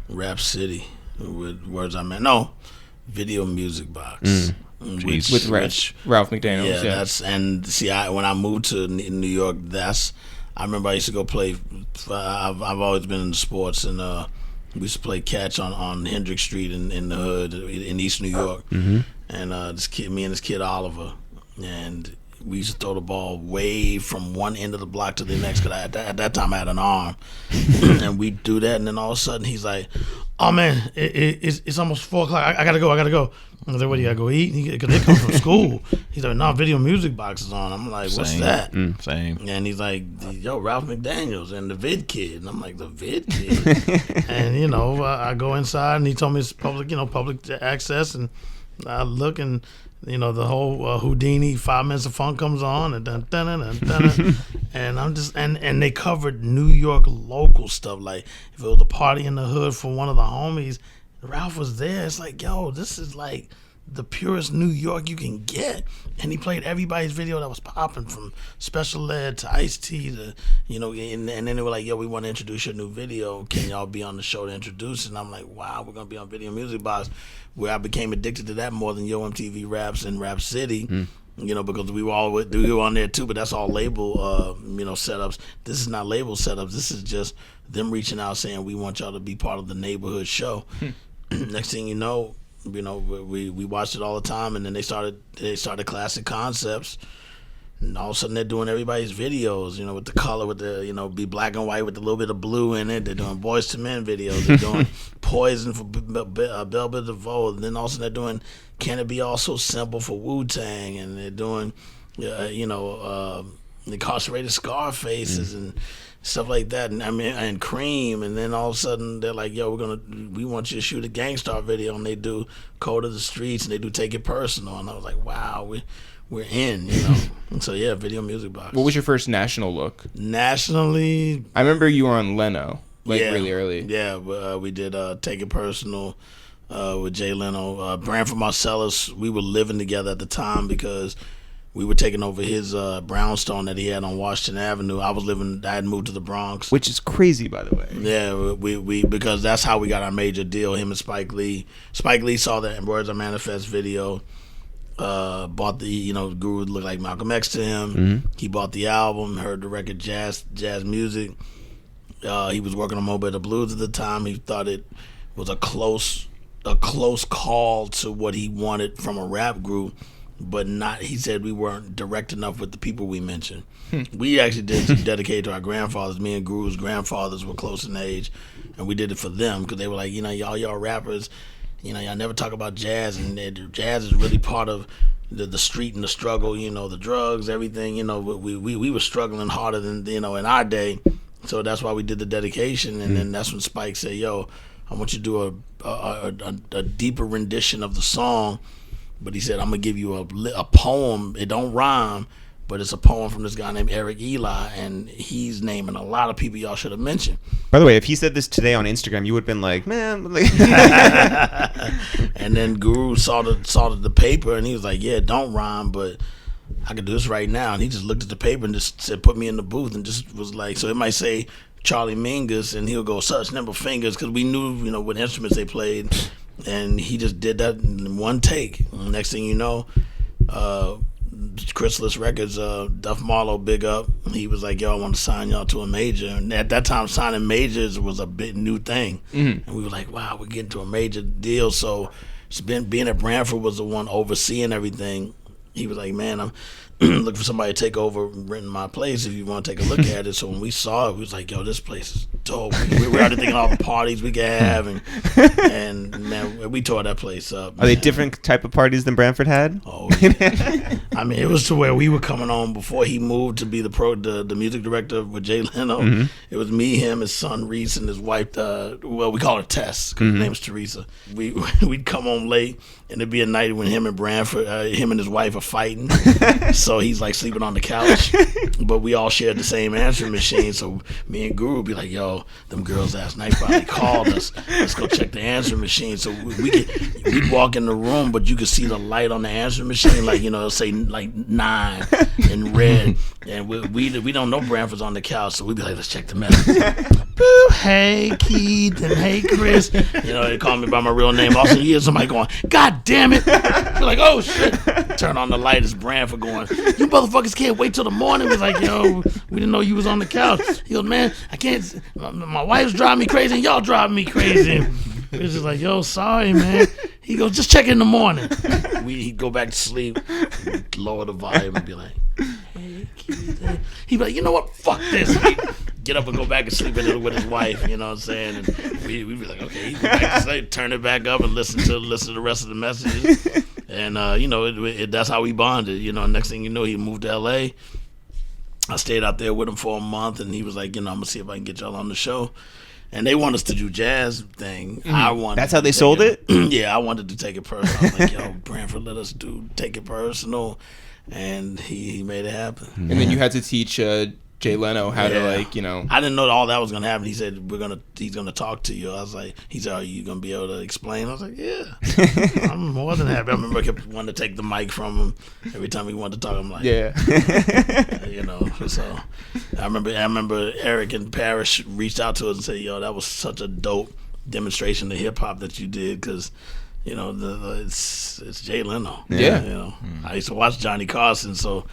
Rap City with Words I Meant. No, Video Music Box. With Ralph McDaniels. Yeah. When I moved to New York, I remember I used to go play. I've always been in the sports, and we used to play catch on Hendrick Street in the hood in East New York. And me and this kid Oliver, and we used to throw the ball way from one end of the block to the next, because at that time I had an arm. And we do that, and then all of a sudden he's like, oh man, it's almost 4 o'clock. I gotta go. I was like, what, do you gotta go eat? Because they come from school. He's like, no, Video Music Box is on. I'm like, what's that? Same. And he's like, yo, Ralph McDaniels and the Vid Kid. And I'm like, the Vid Kid? And, you know, I go inside, and he told me it's public access. And I look, and, you know, the whole Houdini 5 Minutes of Funk comes on, and and I'm just, and they covered New York local stuff. Like, if it was a party in the hood for one of the homies, Ralph was there. It's like, yo, this is like the purest New York you can get. And he played everybody's video that was popping, from Special Ed to Ice-T to, and then they were like, yo, we want to introduce your new video. Can y'all be on the show to introduce it? And I'm like, wow, we're going to be on Video Music Box, where I became addicted to that more than Yo MTV Raps and Rap City. Because we were on there too, but that's all label, setups. This is not label setups. This is just them reaching out saying, we want y'all to be part of the neighborhood show. Next thing you know, we watched it all the time, and then they started Classic Concepts, and all of a sudden they're doing everybody's videos, with the color, with the, be black and white with a little bit of blue in it. They're doing Boys to Men videos. They're doing Poison for Bell Biv DeVoe, and then also they're doing Can It Be All So Simple for Wu-Tang, and they're doing, Incarcerated Scarfaces and stuff like that, and Cream, and then all of a sudden they're like, yo, we want you to shoot a Gangstarr video, and they do Code of the Streets, and they do Take It Personal, and I was like, wow, we're in, And so yeah, Video Music Box. What was your first national look? Nationally, I remember you were on Leno, really early. Yeah, we did Take It Personal with Jay Leno. Branford Marsalis, we were living together at the time because we were taking over his brownstone that he had on Washington Avenue. I had moved to the Bronx, which is crazy, by the way. Yeah, we because that's how we got our major deal. Him and Spike Lee. Spike Lee saw that in Words I Manifest video. Bought the Guru looked like Malcolm X to him. He bought the album, heard the record, jazz music. He was working on Mobile the Blues at the time. He thought it was a close call to what he wanted from a rap group. But not, he said we weren't direct enough with the people we mentioned. We actually did dedicate to our grandfathers. Me and Guru's grandfathers were close in age, and we did it for them because they were like, y'all rappers, y'all never talk about jazz, and jazz is really part of the street and the struggle, the drugs, everything. We were struggling harder than in our day, so that's why we did the dedication. And then that's when Spike said, yo, I want you to do a deeper rendition of the song. But he said, I'm going to give you a poem. It don't rhyme, but it's a poem from this guy named Eric Eli, and he's naming a lot of people y'all should have mentioned. By the way, if he said this today on Instagram, you would have been like, man. And then Guru saw the paper, and he was like, yeah, it don't rhyme, but I could do this right now. And he just looked at the paper and just said, put me in the booth, and just was like, so it might say Charlie Mingus, and he'll go such nimble fingers, because we knew, what instruments they played. And he just did that in one take. Next thing you know, Chrysalis Records, Duff Marlowe, big up. He was like, yo, I want to sign y'all to a major. And at that time, signing majors was a big new thing. And we were like, wow, we're getting to a major deal. So being at Branford was the one overseeing everything. He was like, man, I'm looking for somebody to take over, rent my place if you want to take a look at it. So when we saw it, we was like, yo, this place is dope. We were already thinking all the parties we could have, and man, we tore that place up. Are they different type of parties than Branford had? Oh, yeah. I mean, it was to where we were coming on before he moved to be the music director with Jay Leno. It was me, him, his son Reese, and his wife. We call her Tess because her name is Teresa. We'd come home late, and it'd be a night when him and Branford, him and his wife are fighting. So he's like sleeping on the couch, but we all shared the same answering machine. So me and Guru would be like, yo, them girls last night probably called us. Let's go check the answering machine. So we'd walk in the room, but you could see the light on the answering machine, like, it'll say like 9 in red. And we don't know Branford's on the couch, so we'd be like, let's check the message. Boo, hey Keith and hey Chris. They call me by my real name. Also, you hear somebody going, God damn it. We're like, oh shit. Turn on the light, it's Branford going, you motherfuckers can't wait till the morning. We're like, yo, we didn't know you was on the couch. He goes, man, I can't, my wife's driving me crazy and y'all driving me crazy. We're just like, yo, sorry, man. He goes, just check in the morning. He'd go back to sleep, lower the volume and be like, hey, Keith. He'd be like, you know what, fuck this. He'd get up and go back and sleep in it with his wife, you know what I'm saying? And we'd be like, okay, he'd go back to sleep, turn it back up and listen to the rest of the messages. And, that's how we bonded. Next thing you know, he moved to L.A. I stayed out there with him for a month, and he was like, I'm going to see if I can get y'all on the show. And they want us to do jazz thing. I wanted. That's how they sold it? Yeah, I wanted to take it personal. I was like, yo, Branford, let us take it personal. And he made it happen. And then you had to teach Jay Leno how to like, you know. I didn't know all that was gonna happen. He said he's gonna talk to you. I was like, he said, are you gonna be able to explain? I was like, yeah, I'm more than happy. I remember I kept wanting to take the mic from him every time he wanted to talk. I'm like, you know. So I remember Eric and Parrish reached out to us and said, yo, that was such a dope demonstration of hip hop that you did, because you know it's Jay Leno. Yeah. You know, I used to watch Johnny Carson, so.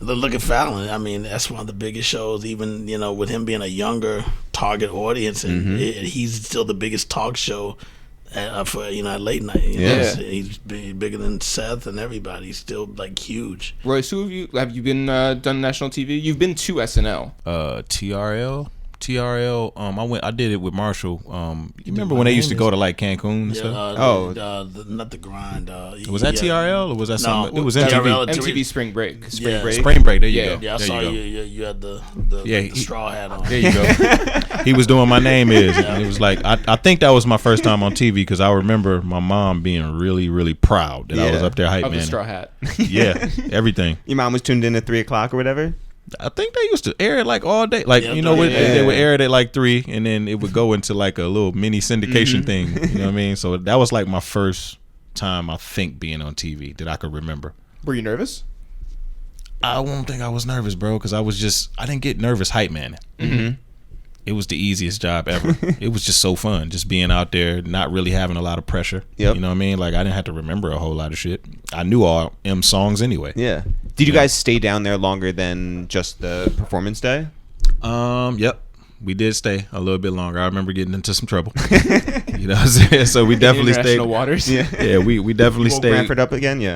Look at Fallon. I mean, that's one of the biggest shows. Even, you know, with him being a younger target audience, and he's still the biggest talk show for, you know, at late night. You know? He's bigger than Seth and everybody. He's still like huge. Royce, who have you been done national TV? You've been to SNL. TRL. I did it with Marshall. You remember when they used to go to like Cancun and stuff? Not the grind. Was that TRL or was that something? It was MTV. MTV Spring Break. Spring Break. There you go. Yeah, I saw you had the straw hat on. There you go. He was doing My Name Is. And it was like, I think that was my first time on TV, because I remember my mom being really, really proud that I was up there hype man. Of the straw hat. Yeah, everything. Your mom was tuned in at 3:00 or whatever? I think they used to air it like all day. Like, you know, they would air it at like 3, and then it would go into like a little mini syndication thing. You know what I mean? So that was like my first time, I think, being on TV that I could remember. Were you nervous? I won't think I was nervous, bro, because I didn't get nervous hype man. It was the easiest job ever. It was just so fun, just being out there, not really having a lot of pressure. You know what I mean? Like, I didn't have to remember a whole lot of shit. I knew all M songs anyway. Yeah. Did you guys stay down there longer than just the performance day? Yep. We did stay a little bit longer. I remember getting into some trouble. You know what I'm saying? So we definitely stayed. International waters. Yeah, we definitely stayed. Branford up again, I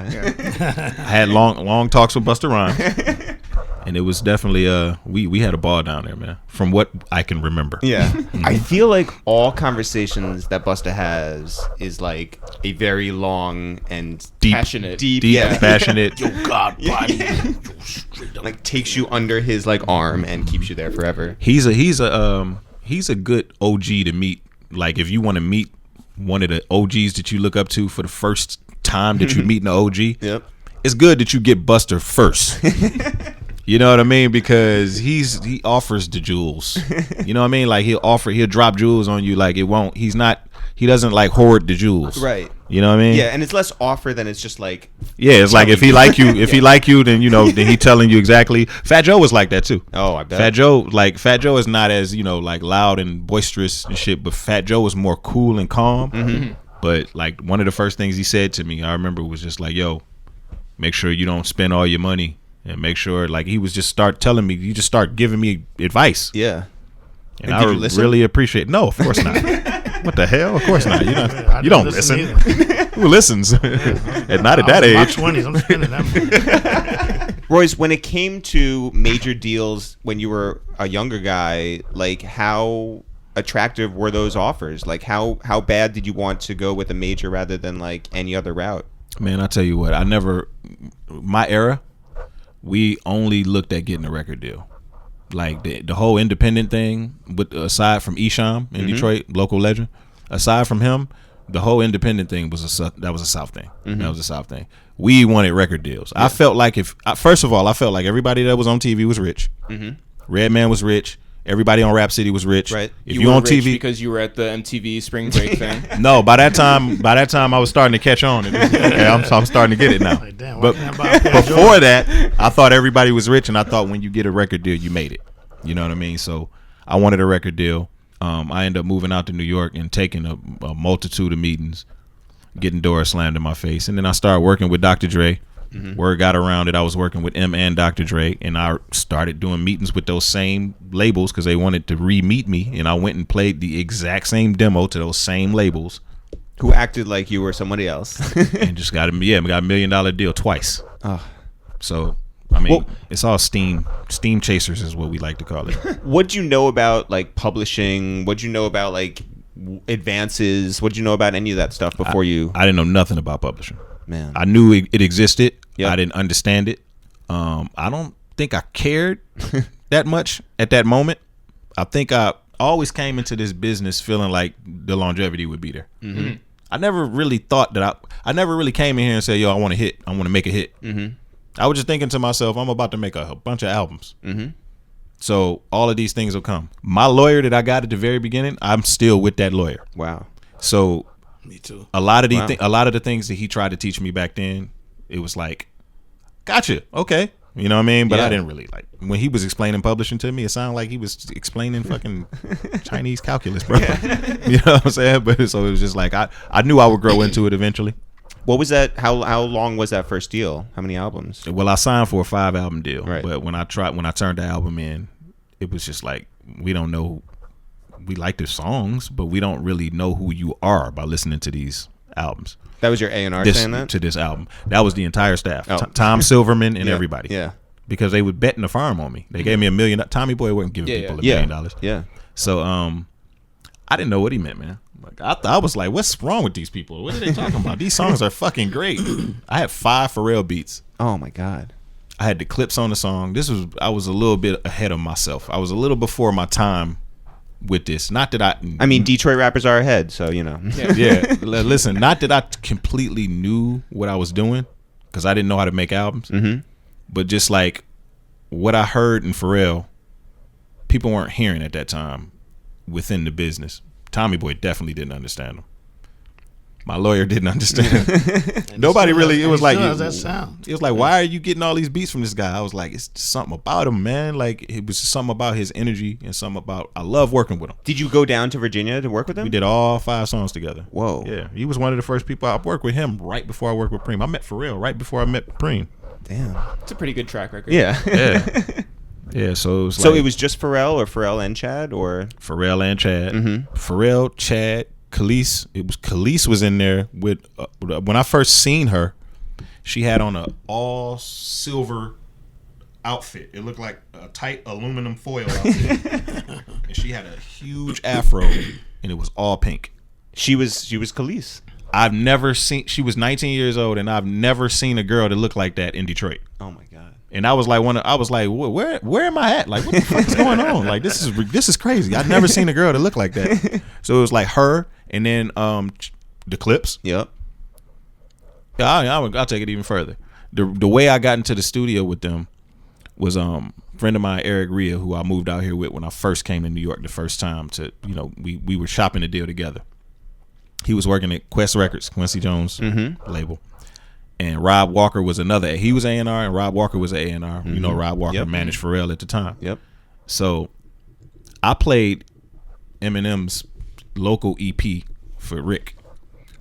had long talks with Busta Rhymes. And it was definitely we had a ball down there, man, from what I can remember. Yeah. I feel like all conversations that Busta has is like a very long and deep, passionate, passionate. Yo, God, body. Like takes you under his like arm and keeps you there forever. He's a good OG to meet. Like, if you want to meet one of the OGs that you look up to for the first time that you meet an OG, it's good that you get Buster first. You know what I mean? Because he offers the jewels. You know what I mean? Like, he'll drop jewels on you. Like, he doesn't like hoard the jewels. Right. You know what I mean? Yeah, and it's less offer than it's just like. Yeah, it's like if he like you, then, you know, then he telling you exactly. Fat Joe was like that too. Oh, I bet. Fat Joe is not as, you know, like loud and boisterous and shit, but Fat Joe was more cool and calm. But like, one of the first things he said to me, I remember, was just like, yo, make sure you don't spend all your money. And make sure, like, he was just start telling me, you just start giving me advice. Yeah. And I really appreciate it. No, of course not. What the hell? Of course not. You don't listen. Who listens? And not at that age. My 20s, I'm spending that money. Royce, when it came to major deals when you were a younger guy, like, how attractive were those offers? Like, how bad did you want to go with a major rather than like any other route? Man, I tell you what, my era, we only looked at getting a record deal. Like, the whole independent thing, aside from Esham in Detroit, local legend, aside from him, the whole independent thing was a South thing. That was a South thing. We wanted record deals. I felt like first of all, I felt like everybody that was on TV was rich. Redman was rich. Everybody on Rap City was rich. Right. If you on TV because you were at the MTV Spring Break thing. No, by that time I was starting to catch on. Okay, I'm starting to get it now. Like, damn, but before that, I thought everybody was rich, and I thought when you get a record deal, you made it. You know what I mean? So I wanted a record deal. I ended up moving out to New York and taking a multitude of meetings, getting doors slammed in my face, and then I started working with Dr. Dre. Word got around that I was working with M and Dr. Dre, and I started doing meetings with those same labels because they wanted to re-meet me, and I went and played the exact same demo to those same labels. Who acted like you were somebody else. And just got a $1 million deal twice. So, I mean, it's all steam chasers is what we like to call it. What'd you know about like publishing? What'd you know about like advances? What'd you know about any of that stuff before you? I didn't know nothing about publishing. Man, I knew it existed. Yep. I didn't understand it. I don't think I cared that much at that moment. I think I always came into this business feeling like the longevity would be there. I never really thought that I never really came in here and said, yo, I want to make a hit. I was just thinking to myself, I'm about to make a bunch of albums. So all of these things will come. My lawyer that I got at the very beginning, I'm still with that lawyer. Wow. So me too. A lot of the things that he tried to teach me back then, it was like, gotcha, okay. You know what I mean? But I didn't really like when he was explaining publishing to me. It sounded like he was explaining fucking Chinese calculus, bro. You know what I'm saying? But so it was just like I knew I would grow into it eventually. What was that? How long was that first deal? How many albums? Well, I signed for a 5-album deal, right. But when I turned the album in, it was just like we don't know. We like the songs, but we don't really know who you are by listening to these albums. That was your A&R saying that? To this album. That was the entire staff. Oh. Tom Silverman and everybody. Yeah. Because they would bet in the farm on me. They gave me $1 million. Tommy Boy wasn't giving people $1 million. Yeah. So I didn't know what he meant, man. Like I was like, what's wrong with these people? What are they talking about? These songs are fucking great. I had 5 Pharrell beats. Oh my God. I had the clips on the song. I was a little bit ahead of myself. I was a little before my time with this. Not that I mean, Detroit rappers are ahead, so you know. Yeah. Listen, not that I completely knew what I was doing, because I didn't know how to make albums. Mm-hmm. But just like what I heard in Pharrell, people weren't hearing at that time within the business. Tommy Boy definitely didn't understand them. My lawyer didn't understand. Nobody really. It was like that sound. It was like, why are you getting all these beats from this guy? I was like, it's just something about him, man. Like it was just something about his energy and something about. I love working with him. Did you go down to Virginia to work with him? We did all 5 songs together. Whoa. Yeah, he was one of the first people I worked with him right before I worked with Preemo. I met Pharrell right before I met Preemo. Damn. It's a pretty good track record. Yeah. Yeah. So it was. So like it was just Pharrell or Pharrell and Chad or Pharrell and Chad. Mm-hmm. Pharrell, Chad, Kelis. Kelis was in there with when I first seen her. She had on a all silver outfit. It looked like a tight aluminum foil outfit, and she had a huge afro, and it was all pink. She was Kelis. I've never seen. She was 19 years old, and I've never seen a girl that looked like that in Detroit. Oh my God. And I was like, where am I at? Like, what the fuck is going on? Like, this is crazy. I've never seen a girl that looked like that. So it was like her, and then the Clips. Yep. I'll take it even further. The way I got into the studio with them was a friend of mine, Eric Rhea, who I moved out here with when I first came to New York the first time. We were shopping the deal together. He was working at Quest Records, Quincy Jones label. And Rob Walker was another. He was A&R, and Rob Walker was A&R. Mm-hmm. You know, Rob Walker managed Pharrell at the time. Yep. So I played Eminem's local EP for Rick.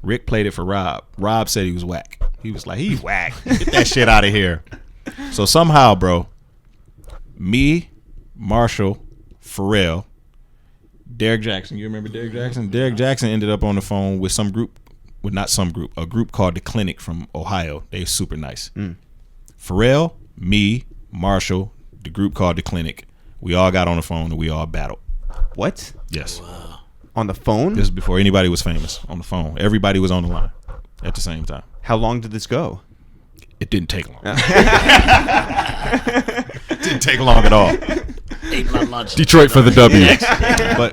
Rick played it for Rob. Rob said he was whack. He was like, he's whack. Get that shit out of here. So somehow, bro, me, Marshall, Pharrell, Derek Jackson. You remember Derek Jackson? Derek Jackson ended up on the phone with some group. Well, not some group. A group called The Clinic from Ohio. They're super nice. Pharrell, me, Marshall, the group called The Clinic. We all got on the phone and we all battled. What? Yes. Wow. On the phone? This is before anybody was famous. On the phone. Everybody was on the line at the same time. How long did this go? It didn't take long. It didn't take long at all. Ate my lunch. Detroit for the W.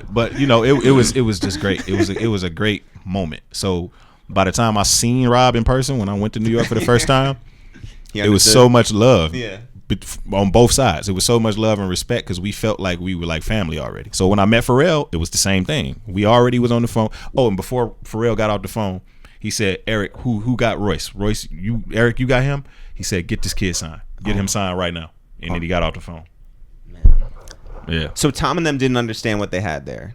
But you know, it was just great. It was a great moment. So by the time I seen Rob in person when I went to New York for the first time, it was so much love. Yeah. On both sides, it was so much love and respect because we felt like we were like family already. So when I met Pharrell, it was the same thing. We already was on the phone. Oh, and before Pharrell got off the phone, he said, "Eric, who got Royce? Royce, Eric, you got him?" He said, "Get this kid signed. Get him signed right now." And then he got off the phone. Man. Yeah. So Tom and them didn't understand what they had there.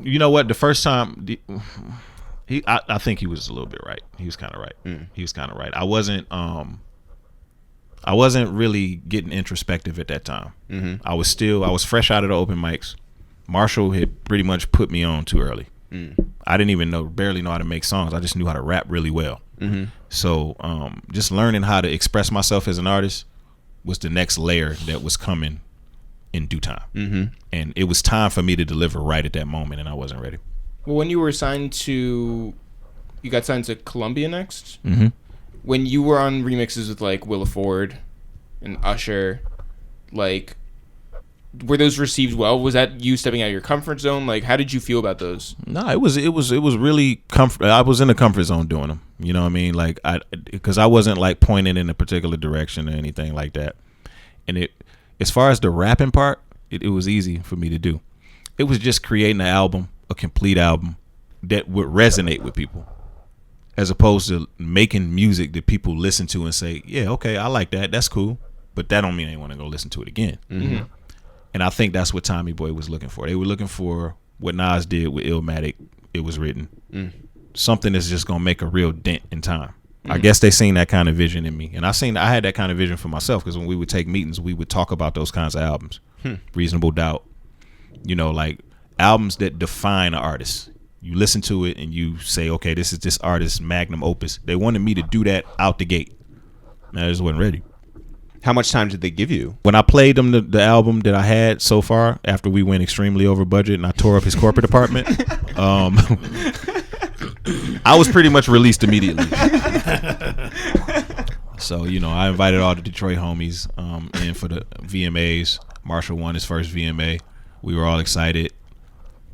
You know what? The first time, I think he was a little bit right. He was kind of right. He was kind of right. I wasn't really getting introspective at that time. Mm-hmm. I was fresh out of the open mics. Marshall had pretty much put me on too early. I didn't even barely know how to make songs. I just knew how to rap really well. Mm-hmm. So just learning how to express myself as an artist was the next layer that was coming in due time. Mm-hmm. And it was time for me to deliver right at that moment, and I wasn't ready. Well, when you were you got signed to Columbia next? Mm-hmm. When you were on remixes with like Willa Ford and Usher, like, were those received well? Was that you stepping out of your comfort zone? Like, how did you feel about those? No, it was really comfort. I was in the comfort zone doing them. You know what I mean? Like, because I wasn't like pointing in a particular direction or anything like that. And as far as the rapping part, It was easy for me to do. It was just creating an album, a complete album that would resonate with people, as opposed to making music that people listen to and say, yeah, okay, I like that. That's cool. But that don't mean they want to go listen to it again. Mm-hmm. And I think that's what Tommy Boy was looking for. They were looking for what Nas did with Illmatic. It was written. Something that's just going to make a real dent in time. I guess they seen that kind of vision in me. And I had that kind of vision for myself, because when we would take meetings, we would talk about those kinds of albums. Reasonable Doubt. You know, like albums that define an artist. You listen to it and you say, okay, this is this artist's magnum opus. They wanted me to do that out the gate. And I just wasn't ready. How much time did they give you? When I played them the album that I had so far, after we went extremely over budget and I tore up his corporate apartment, I was pretty much released immediately. So, you know, I invited all the Detroit homies in for the VMAs. Marshall won his first VMA. We were all excited.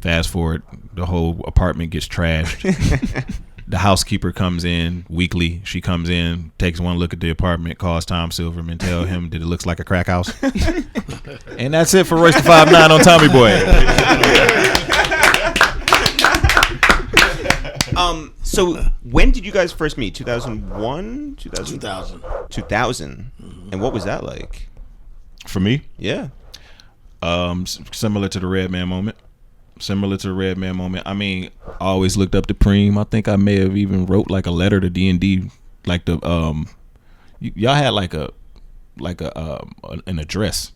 Fast forward, the whole apartment gets trashed. The housekeeper comes in weekly. She comes in, takes one look at the apartment, calls Tom Silverman, tell him that it looks like a crack house. And that's it for Royce the 5'9" on Tommy Boy. So when did you guys first meet? 2001? 2000. 2000. And what was that like? For me? Yeah. Similar to the Redman moment. I mean, I always looked up to Preem. I think I may have even wrote like a letter to D&D, like the y'all had like an address.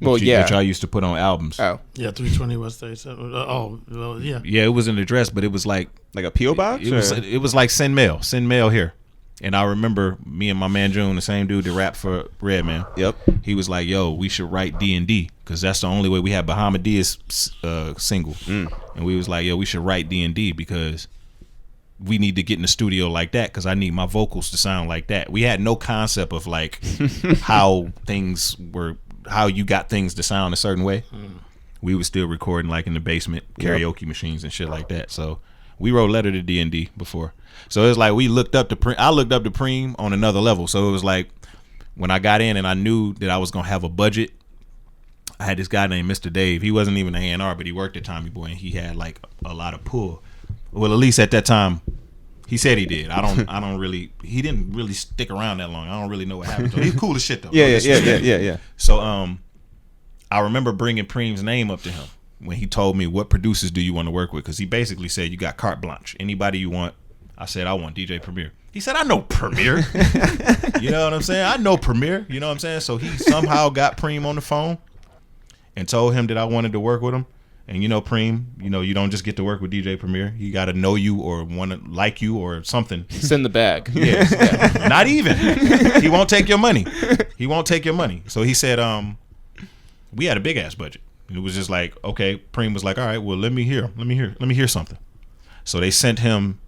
Well, that y'all used to put on albums. Oh, Yeah, 320 West 37. Oh, well, yeah. Yeah, it was an address, but it was like Like a P.O. box? it was like send mail here. And I remember me and my man June, the same dude that rapped for Redman. Yep. He was like, "Yo, we should write D&D, because that's the only way." We had Bahamadia's single, and we was like, "Yo, we should write D&D because we need to get in the studio like that, because I need my vocals to sound like that." We had no concept of like how you got things to sound a certain way. We was still recording like in the basement, karaoke machines and shit like that. So we wrote letter to D&D before. So it was like we looked up to I looked up to Preem on another level. So it was like when I got in and I knew that I was gonna have a budget, I had this guy named Mr. Dave. He wasn't even an A&R, but he worked at Tommy Boy and he had like a lot of pull. Well, at least at that time, he said he did. He didn't really stick around that long. I don't really know what happened to him. He's cool as shit though. Yeah. So I remember bringing Preem's name up to him when he told me, what producers do you want to work with? Because he basically said, you got carte blanche. Anybody you want. I said, I want DJ Premier. He said, I know Premier. You know what I'm saying? I know Premier. You know what I'm saying? So he somehow got Preem on the phone and told him that I wanted to work with him. And you know, Preem, you know, you don't just get to work with DJ Premier. He got to know you or want to like you or something. send the bag. Yeah. Not even. He won't take your money. So he said, we had a big ass budget. And it was just like, okay, Preem was like, all right, well, let me hear something. So they sent him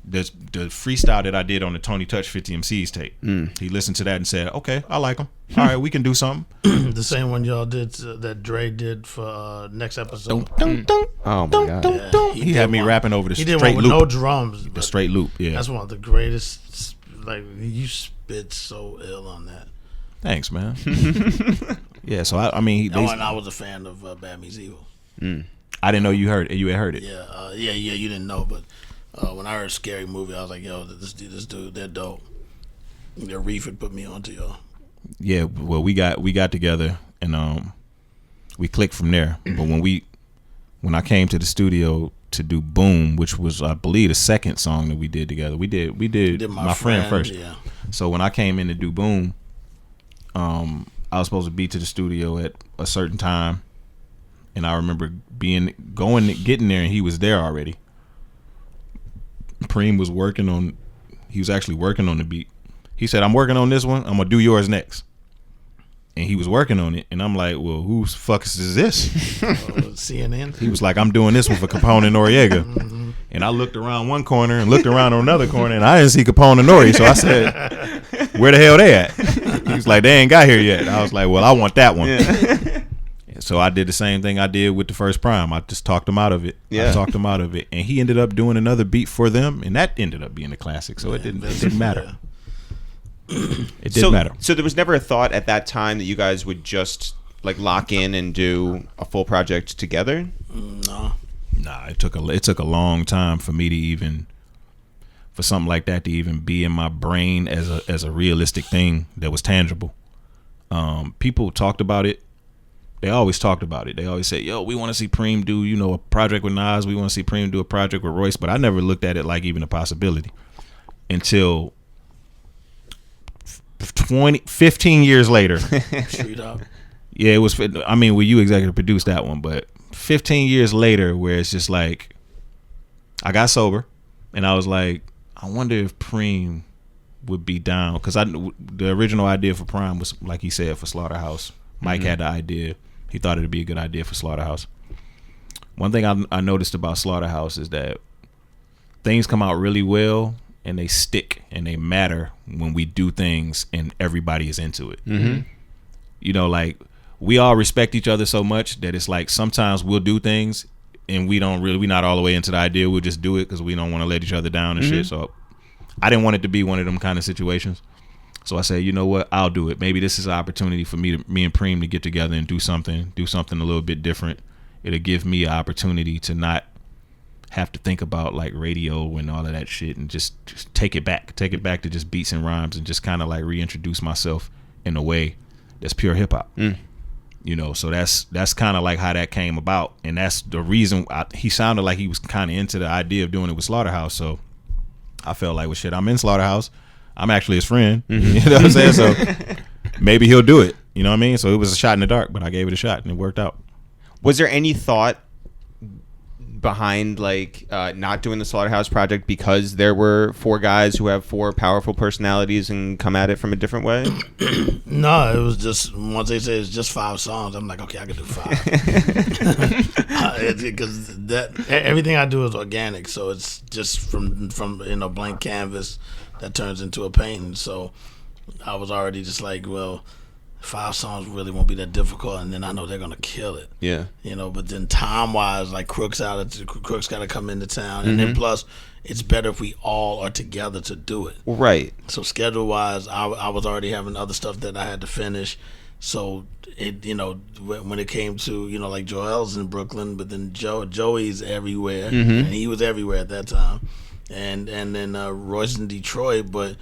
the freestyle that I did on the Tony Touch 50 MCs tape. He listened to that and said, okay, I like him. All right, we can do something. The same one y'all did that Dre did for next episode. Oh my god. Yeah, he had me rapping over the he did straight one with loop. no drums. The straight loop, yeah. That's one of the greatest. Like, you spit so ill on that. Thanks, man. Yeah, so I mean, And I was a fan of Bad Meets Evil. I didn't know you heard it. You had heard it. Yeah, you didn't know, but when I heard Scary Movie, I was like, yo, this dude, they're dope. Their Reef had put me onto y'all. Yeah, well, we got together and we clicked from there. But when I came to the studio to do Boom, which was, I believe, the second song that we did together, we did My Friend first. Yeah. So when I came in to do Boom, I was supposed to be to the studio at a certain time, and I remember getting there, and he was there already. Preem was actually working on the beat. He said, I'm working on this one, I'm gonna do yours next. And he was working on it, and I'm like, well, whose fuck is this? CNN. He was like, I'm doing this one for Capone and Noriega. And I looked around one corner and looked around on another corner, and I didn't see Capone and Nori. So I said, where the hell they at? He was like, they ain't got here yet. I was like, well, I want that one. Yeah. So I did the same thing I did with the first PRhyme. I just talked him out of it. Yeah. I talked him out of it. And he ended up doing another beat for them, and that ended up being a classic. So it didn't matter. It didn't matter. So there was never a thought at that time that you guys would just like lock in and do a full project together? No. Nah, it took a long time for me to even, for something like that to even be in my brain as a realistic thing that was tangible. People talked about it. They always talked about it. They always say, yo, we want to see Preem do, a project with Nas. We want to see Preem do a project with Royce. But I never looked at it like even a possibility until 15 years later. Straight up. Yeah, it was, you executive produced that one, but 15 years later, where it's just like, I got sober and I was like, I wonder if Preem would be down. Because the original idea for PRhyme was, like he said, for Slaughterhouse. Mike had the idea. He thought it'd be a good idea for Slaughterhouse. One thing I noticed about Slaughterhouse is that things come out really well and they stick and they matter when we do things and everybody is into it. Like we all respect each other so much that it's like sometimes we'll do things and we're not all the way into the idea. We'll just do it because we don't want to let each other down and shit. So I didn't want it to be one of them kind of situations. So I said, you know what? I'll do it. Maybe this is an opportunity for me and Preem to get together and do something a little bit different. It'll give me an opportunity to not have to think about like radio and all of that shit and just take it back to just beats and rhymes and just kind of like reintroduce myself in a way that's pure hip hop. So that's kind of like how that came about, and that's the reason he sounded like he was kind of into the idea of doing it with Slaughterhouse. So I felt like, well, shit, I'm in Slaughterhouse. I'm actually his friend. You know what I'm saying? So maybe he'll do it. You know what I mean? So it was a shot in the dark, but I gave it a shot and it worked out. Was there any thought behind like not doing the Slaughterhouse project because there were 4 guys who have 4 powerful personalities and come at it from a different way? No, it was just, once they said it's just 5 songs, I'm like, okay, I can do 5. Because everything I do is organic, so it's just from blank canvas that turns into a painting. So I was already just like, well, 5 songs really won't be that difficult, and then I know they're gonna kill it. Yeah. But then time wise, like Crook's got to come into town, and then plus it's better if we all are together to do it. Right. So schedule wise, I was already having other stuff that I had to finish. So it when it came to like Joel's in Brooklyn, but then Joey's everywhere, and he was everywhere at that time. And then Royce in Detroit, but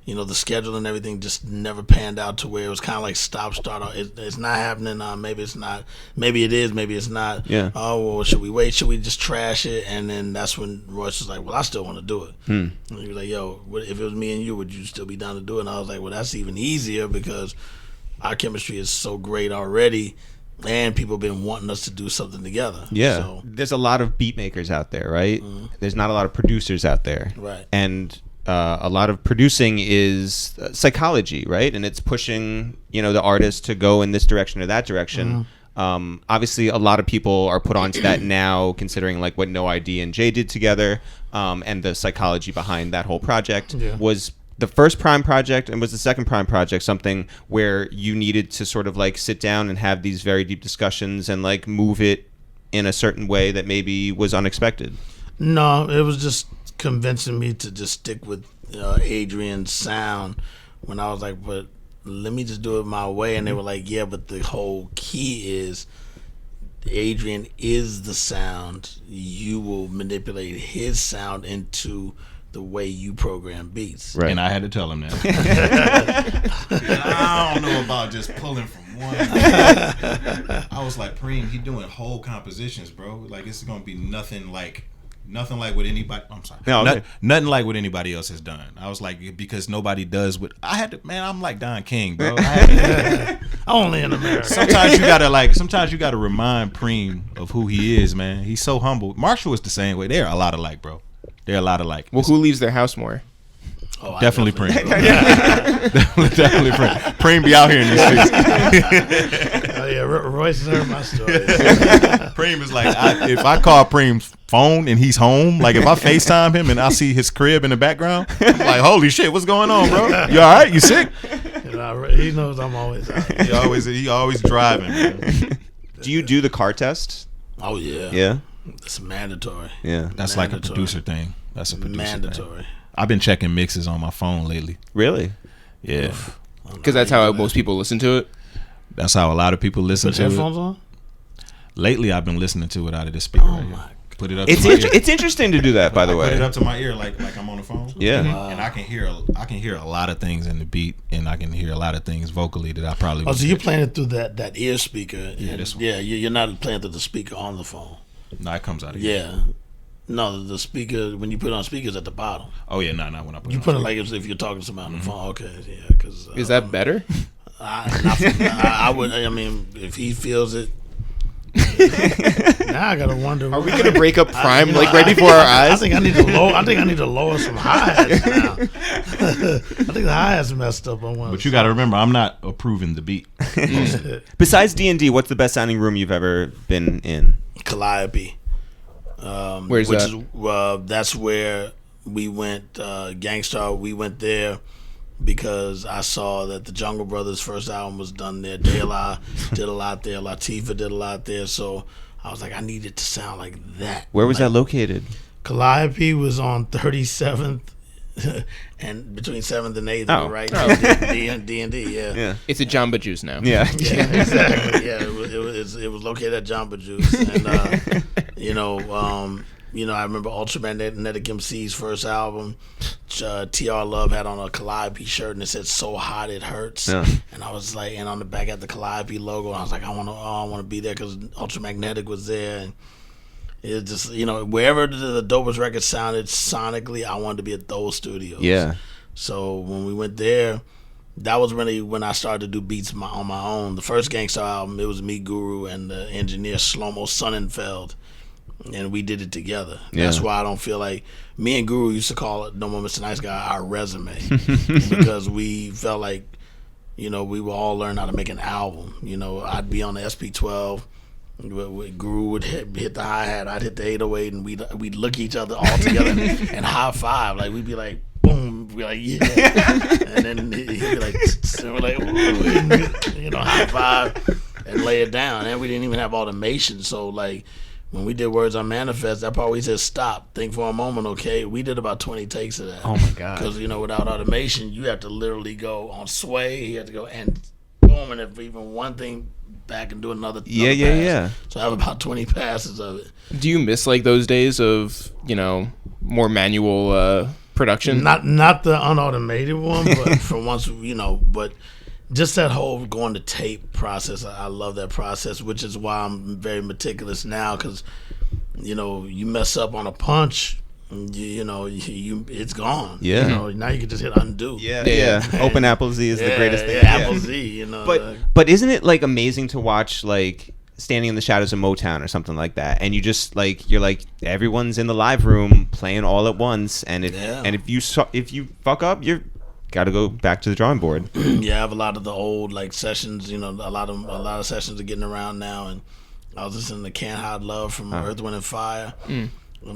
the schedule and everything just never panned out to where it was kind of like start. It's not happening. Maybe it's not. Maybe it is. Maybe it's not. Yeah. Oh, well, should we wait? Should we just trash it? And then that's when Royce was like, "Well, I still want to do it." And he was like, "Yo, if it was me and you, would you still be down to do it?" And I was like, "Well, that's even easier because our chemistry is so great already." And people have been wanting us to do something together. Yeah. So, there's a lot of beat makers out there, right? There's not a lot of producers out there. Right. And a lot of producing is psychology, right? And it's pushing, the artist to go in this direction or that direction. Obviously, a lot of people are put onto that now, considering like what No ID and Jay did together, and the psychology behind that whole project. Was the first PRhyme project and was the second PRhyme project something where you needed to sort of like sit down and have these very deep discussions and like move it in a certain way that maybe was unexpected? No, it was just convincing me to just stick with Adrian's sound when I was like, but let me just do it my way. And they were like, yeah, but the whole key is Adrian is the sound. You will manipulate his sound into the way you program beats. Right. And I had to tell him that. I don't know about just pulling from one. I was like, Preem, he doing whole compositions, bro. Like, it's going to be nothing like what anybody. I'm sorry. No, nothing like what anybody else has done. I was like, because nobody does what I had to. Man, I'm like Don King, bro. Only in America. Sometimes you gotta remind Preem of who he is, man. He's so humble. Marshall is the same way. They're a lot alike, bro. They're a lot alike. Well, who leaves their house more? Oh, definitely Preem. Definitely Preem. Preem be out here in these streets. Oh yeah, Royce has heard my story. Preem is like, if I call Preem's phone and he's home, like if I FaceTime him and I see his crib in the background, I'm like, holy shit, what's going on, bro? You all right? You sick? He knows I'm always out. He always driving, man. Do you do the car test? Oh yeah. Yeah. It's mandatory. Yeah. That's like a producer thing. That's a producer mandatory thing. I've been checking mixes on my phone lately. Really? Yeah. Because that's how most people listen to it. That's how a lot of people listen Put to headphones it. on? Lately, I've been listening to it out of this speaker. Oh right here. my! Put it up. It's to my ear. it's interesting to do that, by the Put it way. up to my ear like I'm on the phone. Yeah. And I can hear a lot of things in the beat, and I can hear a lot of things vocally that I probably. Oh, wouldn't so you're catch. playing it through that ear speaker? Yeah, this one. Yeah, you're not playing through the speaker on the phone. No, it comes out of here. Yeah. No, the speaker, when you put it on speakers at the bottom. Oh yeah, not when I put You it on put it speaker. like if you're talking to somebody on the phone. Okay, yeah, because Is that better? I would. I mean, if he feels it, now I gotta wonder. Are we gonna break up PRhyme you know, right before our eyes? I think I need to lower some hi-hats now. I think the hi-hats messed up on one. But you got to remember, I'm not approving the beat. Besides D&D, what's the best sounding room you've ever been in? Calliope. Where's which that? is that's where we went. Gangstarr. We went there because I saw that the Jungle Brothers' first album was done there. De La did a lot there. Latifah did a lot there. So I was like, I need it to sound like that. Where was that located? Calliope was on 37th and between 7th and 8th, Oh. right? D&D, yeah. Yeah. It's a Jamba Juice now. Yeah. Yeah, exactly. Yeah, it was located at Jamba Juice, and I remember Ultramagnetic MC's first album. TR Love had on a Calliope shirt and it said "So hot it hurts," Yeah. and I was like, and on the back had the Calliope logo. And I was like, I want to be there because Ultramagnetic was there, and it just wherever the dopest record sounded sonically, I wanted to be at those studios. Yeah. So when we went there, that was really when I started to do beats on my own. The first Gangstarr album, it was me, Guru, and the engineer Shlomo Sonnenfeld, and we did it together. Yeah. That's why I don't feel like me and Guru used to call it No More Mr. Nice Guy our resume because we felt like we would all learn how to make an album. I'd be on the SP12. Guru would hit the hi-hat, I'd hit the 808, and we'd look at each other all together and high five. Like we'd be like, boom, we'd be like, yeah, and then he'd be like, and we're like, ooh, high five and lay it down. And we didn't even have automation, so like when we did Words on Manifest, that part we said stop, think for a moment, okay? We did about 20 takes of that. Oh my God. Because without automation, you have to literally go on sway, you have to go and boom, and if even one thing back and do another pass. Yeah. So I have about 20 passes of it. Do you miss like those days of more manual production? Not the unautomated one, but for once, but just that whole going to tape process. I love that process, which is why I'm very meticulous now, because you mess up on a punch, it's gone. Yeah. Now you can just hit undo. Yeah. Open Apple Z is the greatest thing. Yeah, Apple Z. But isn't it like amazing to watch like Standing in the Shadows of Motown or something like that, and you just like you're like everyone's in the live room playing all at once, and if you fuck up, you're got to go back to the drawing board. Yeah, I have a lot of the old like sessions. A lot of sessions are getting around now, and I was listening to "Can't Hide Love" from Earth, Wind and Fire. And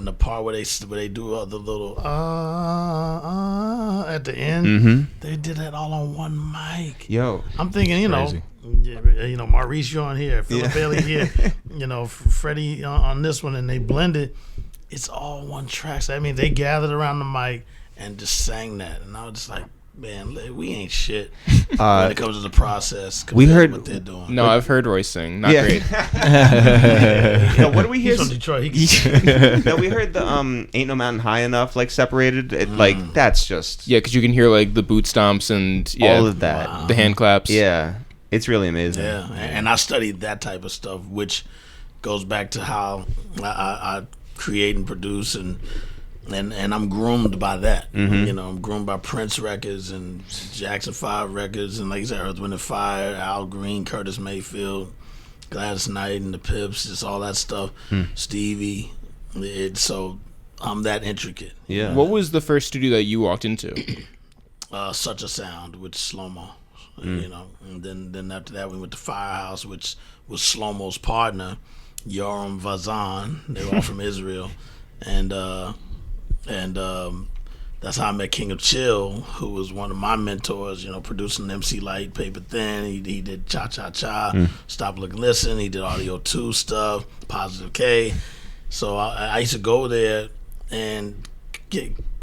the part where they do the little at the end, they did that all on one mic. Yo, I'm thinking, Maurice on here, Philip Bailey here, Freddie on this one, and they blended. It's all one track. So I mean, they gathered around the mic and just sang that, and I was just like, man, we ain't shit when it comes to the process. We heard what they're doing. No, I've heard Royce sing. Not great. Yo, what do we hear? He's from Detroit. No, we heard the "Ain't No Mountain High Enough" like separated. Like that's just Yeah, because you can hear like the boot stomps and all of that. the hand claps. Yeah, it's really amazing. Yeah, and I studied that type of stuff, which goes back to how I create and produce, and I'm groomed by that. I'm groomed by Prince records and Jackson 5 records, and like you said, Earth, Wind and Fire, Al Green, Curtis Mayfield, Gladys Knight and the Pips, just all that stuff. Stevie. So I'm that intricate. Yeah. What was the first studio that you walked into? Such a Sound with Slow-Mo. And then after that we went to Firehouse, which was Slow-Mo's partner, Yoram Vazan. They were all from Israel, and that's how I met King of Chill, who was one of my mentors. Producing MC Light, Paper Thin. He did Cha Cha Cha, Stop Look Listen. He did Audio 2 stuff, Positive K. So I used to go there and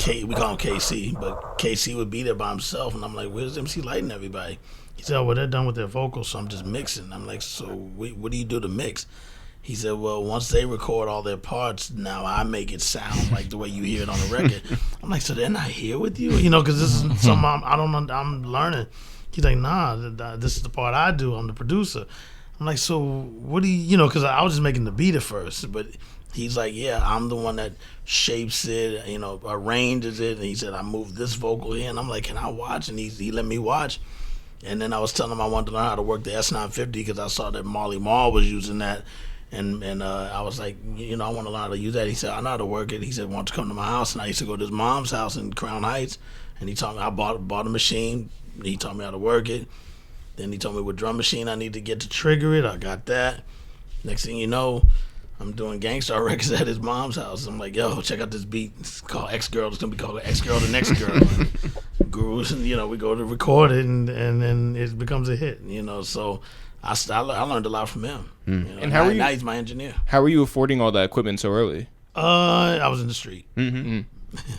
we call him KC, but KC would be there by himself, and I'm like, where's MC Light and everybody? He said, well, they're done with their vocals, so I'm just mixing. I'm like, so what do you do to mix? He said, well, once they record all their parts, now I make it sound like the way you hear it on the record. I'm like, so they're not here with you? Because this is something I'm learning. He's like, nah, this is the part I do. I'm the producer. I'm like, so what do you, because I was just making the beat at first, but he's like, yeah, I'm the one that shapes it, arranges it. And he said, I moved this vocal here. And I'm like, can I watch? And he let me watch. And then I was telling him I wanted to learn how to work the S950 because I saw that Marley Marl was using that. And I was like, I want to learn how to use that. He said, I know how to work it. He said, why don't you come to my house? And I used to go to his mom's house in Crown Heights. And he taught me, I bought a machine. He taught me how to work it. Then he told me what drum machine I need to get to trigger it. I got that. Next thing you know, I'm doing Gangstarr records at his mom's house. I'm like, yo, check out this beat. It's called X Girl. It's going to be called X Girl the Next Girl. And Gurus, and we go to record it, and then it becomes a hit, So I learned a lot from him. And how now he's my engineer. How were you affording all that equipment so early? I was in the street. Mm-hmm.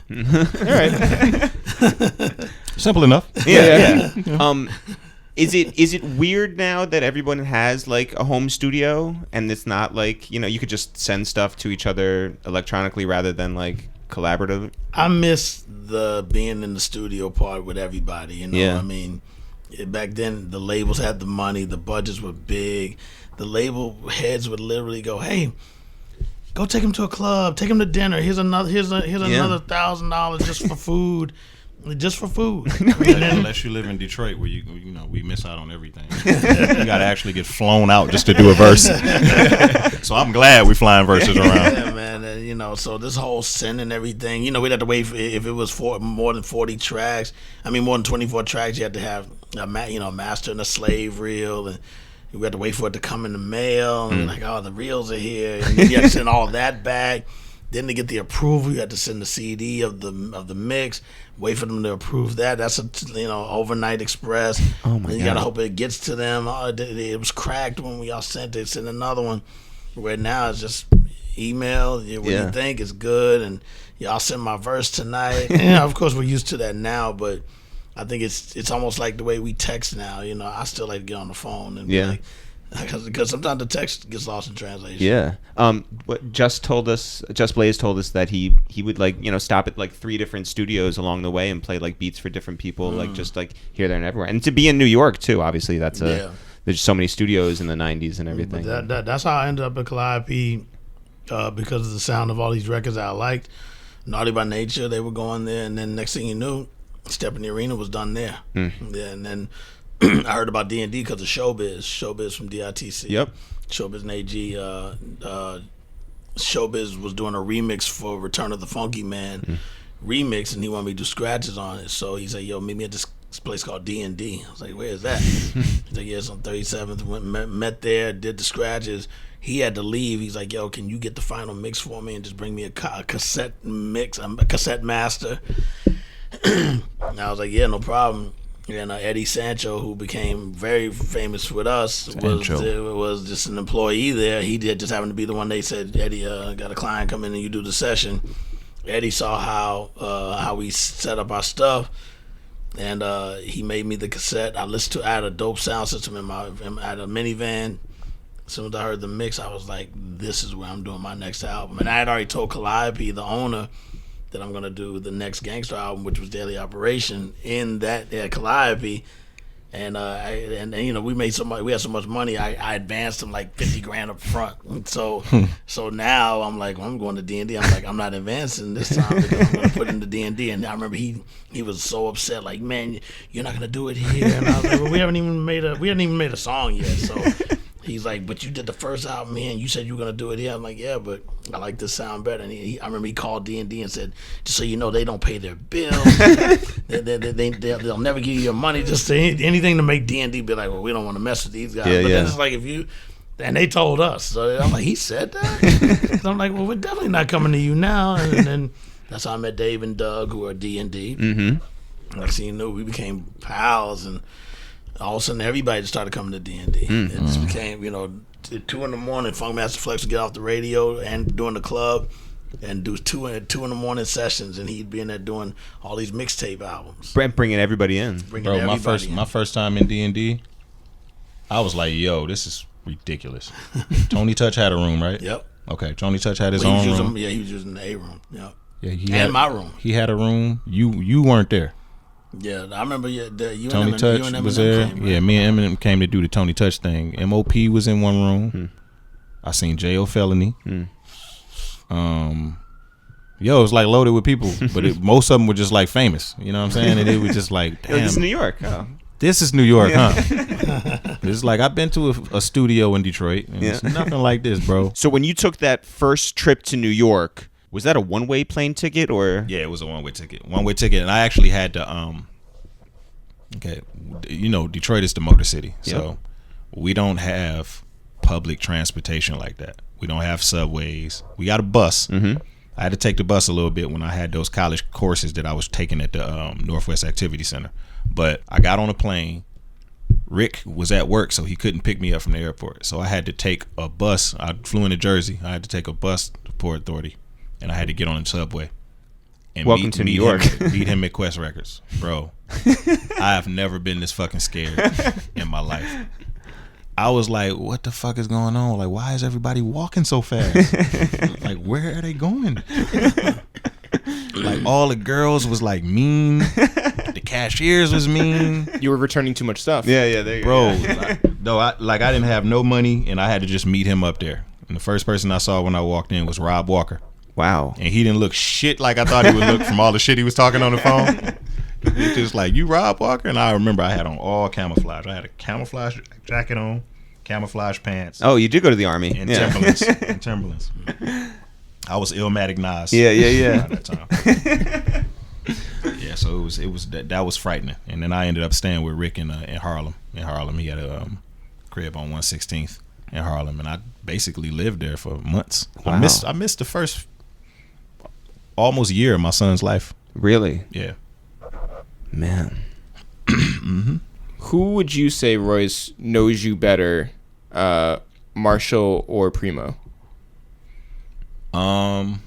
All right. Simple enough. Yeah. Is it weird now that everyone has like a home studio and it's not like you could just send stuff to each other electronically rather than like collaborative? I miss the being in the studio part with everybody. Yeah. I mean, back then the labels had the money, the budgets were big. The label heads would literally go, "Hey, go take him to a club, take him to dinner. Here's another $1,000 just for food." Just for food. Unless you live in Detroit, where we miss out on everything. You got to actually get flown out just to do a verse. So I'm glad we flying verses around. Yeah, man. So this whole sending everything. We'd have to wait if it was more than 40 tracks. I mean, more than 24 tracks. You had to have a master and a slave reel, and we had to wait for it to come in the mail. And like, oh, the reels are here, and then you had to send all that back. Then to get the approval, you had to send the CD of the mix. Wait for them to approve that. That's a overnight express. Oh my God! You gotta hope it gets to them. Oh, it was cracked when we all sent it. Send another one. Where now it's just email. What you think is good, and y'all send my verse tonight. Of course we're used to that now, but I think it's almost like the way we text now. I still like to get on the phone and be like, because sometimes the text gets lost in translation. Yeah. What Just Blaze told us that he would stop at like 3 different studios along the way and play like beats for different people, like just like here, there, and everywhere. And to be in New York too, obviously there's so many studios in the 90s and everything. But that's how I ended up at Calliope, because of the sound of all these records I liked. Naughty by Nature, they were going there, and then next thing you knew, Step in the Arena was done there. Yeah, and then I heard about D&D because of Showbiz from DITC. Yep. Showbiz and AG. Showbiz was doing a remix for Return of the Funky Man remix, and he wanted me to do scratches on it. So he said, yo, meet me at this place called D&D. I was like, where is that? He's like, yeah, it's on 37th. Met there, did the scratches. He had to leave. He's like, yo, can you get the final mix for me and just bring me a cassette mix, a cassette master? And I was like, yeah, no problem. And Eddie Sancho, who became very famous with us, was just an employee there. He just happened to be the one they said, Eddie, got a client come in and you do the session. Eddie saw how we set up our stuff, and he made me the cassette. I had a dope sound system I had a minivan. As soon as I heard the mix, I was like, this is where I'm doing my next album. And I had already told Calliope, the owner, that I'm gonna do the next Gangstarr album, which was Daily Operation, in that Calliope, and we had so much money. I advanced him like $50,000 up front. So now I'm like, well, I'm going to D&D. I'm like, I'm not advancing this time because I'm gonna put in the D&D. And I remember he was so upset, like, man, you're not gonna do it here. And I was like, well, we hadn't even made a song yet. So he's like, but you did the first album, man. You said you were gonna do it here. I'm like, yeah, but I like this sound better. And I remember he called D&D and said, just so you know, they don't pay their bills. They'll never give you your money. Just anything to make D&D be like, well, we don't want to mess with these guys. But then it's like, and they told us. So I'm like, he said that? So I'm like, well, we're definitely not coming to you now. And then that's how I met Dave and Doug, who are D&D. Mm-hmm. Next thing you knew, we became pals, and all of a sudden everybody just started coming to D&D. It just became, 2 a.m, Funkmaster Flex would get off the radio and doing the club, and do two in the morning sessions, and he'd be in there doing all these mixtape albums. Brent bringing everybody in. Bro, my first time in D&D, I was like, yo, this is ridiculous. Tony Touch had a room, right? Yep. Okay, Tony Touch had his own room. He was using the A room. Yep. Yeah, he and had my room. He had a room. You weren't there. Yeah, I remember. Tony Touch was there. Came, right? Yeah, me and Eminem came to do the Tony Touch thing. MOP was in one room. I seen J.O. Felony. Yo, it was like loaded with people, but most of them were just like famous. You know what I'm saying? And it was just like, damn, this is New York. Oh. This is New York, huh? It's like I've been to a studio in Detroit, and it's nothing like this, bro. So when you took that first trip to New York, was that a one-way plane ticket or? Yeah, it was a one-way ticket. One-way ticket, and I actually had to. Okay, you know, Detroit is the Motor City, so we don't have public transportation like that. We don't have subways. We got a bus. I had to take the bus a little bit when I had those college courses that I was taking at the Northwest Activity Center. But I got on a plane. Rick was at work, so he couldn't pick me up from the airport. So I had to take a bus. I flew into Jersey. I had to take a bus to Port Authority, and I had to get on the subway. And Welcome to New York. Meet him at Quest Records. Bro, I have never been this fucking scared in my life. I was like, what the fuck is going on? Like, why is everybody walking so fast? Like, where are they going? Like, all the girls was like mean. The cashiers was mean. You were returning too much stuff. Yeah, there you go. Bro, I didn't have no money, and I had to just meet him up there. And the first person I saw when I walked in was Rob Walker. Wow. And he didn't look shit like I thought he would look from all the shit he was talking on the phone. He just like, you Rob Walker? And I remember I had on all camouflage. I had a camouflage jacket on, camouflage pants. Oh, you did go to the Army. And Timberlands. I was Illmatic Nas. Yeah. Around that time. Yeah, so it was that was frightening. And then I ended up staying with Rick in Harlem. In Harlem, he had a crib on 116th in Harlem, and I basically lived there for months. Wow. I missed the first almost year of my son's life. Really? Yeah. Man. Who would you say, Royce, knows you better, Marshall or Preemo? Damn,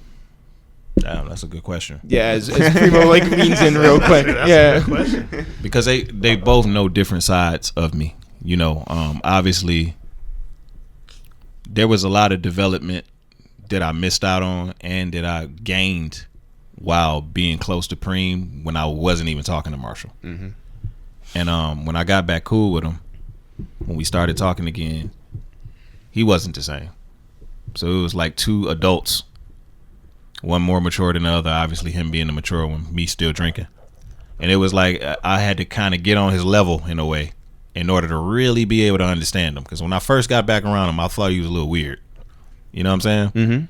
that's a good question. Yeah, as Preemo leans in real quick. That's a good question. Because they both know different sides of me. You know, obviously there was a lot of development that I missed out on and that I gained while being close to Preem when I wasn't even talking to Marshall. And when I got back cool with him, when we started talking again, he wasn't the same. So it was like two adults, one more mature than the other, obviously him being the mature one, me still drinking. And it was like I had to kind of get on his level in a way in order to really be able to understand him. Because when I first got back around him, I thought he was a little weird. You know what I'm saying?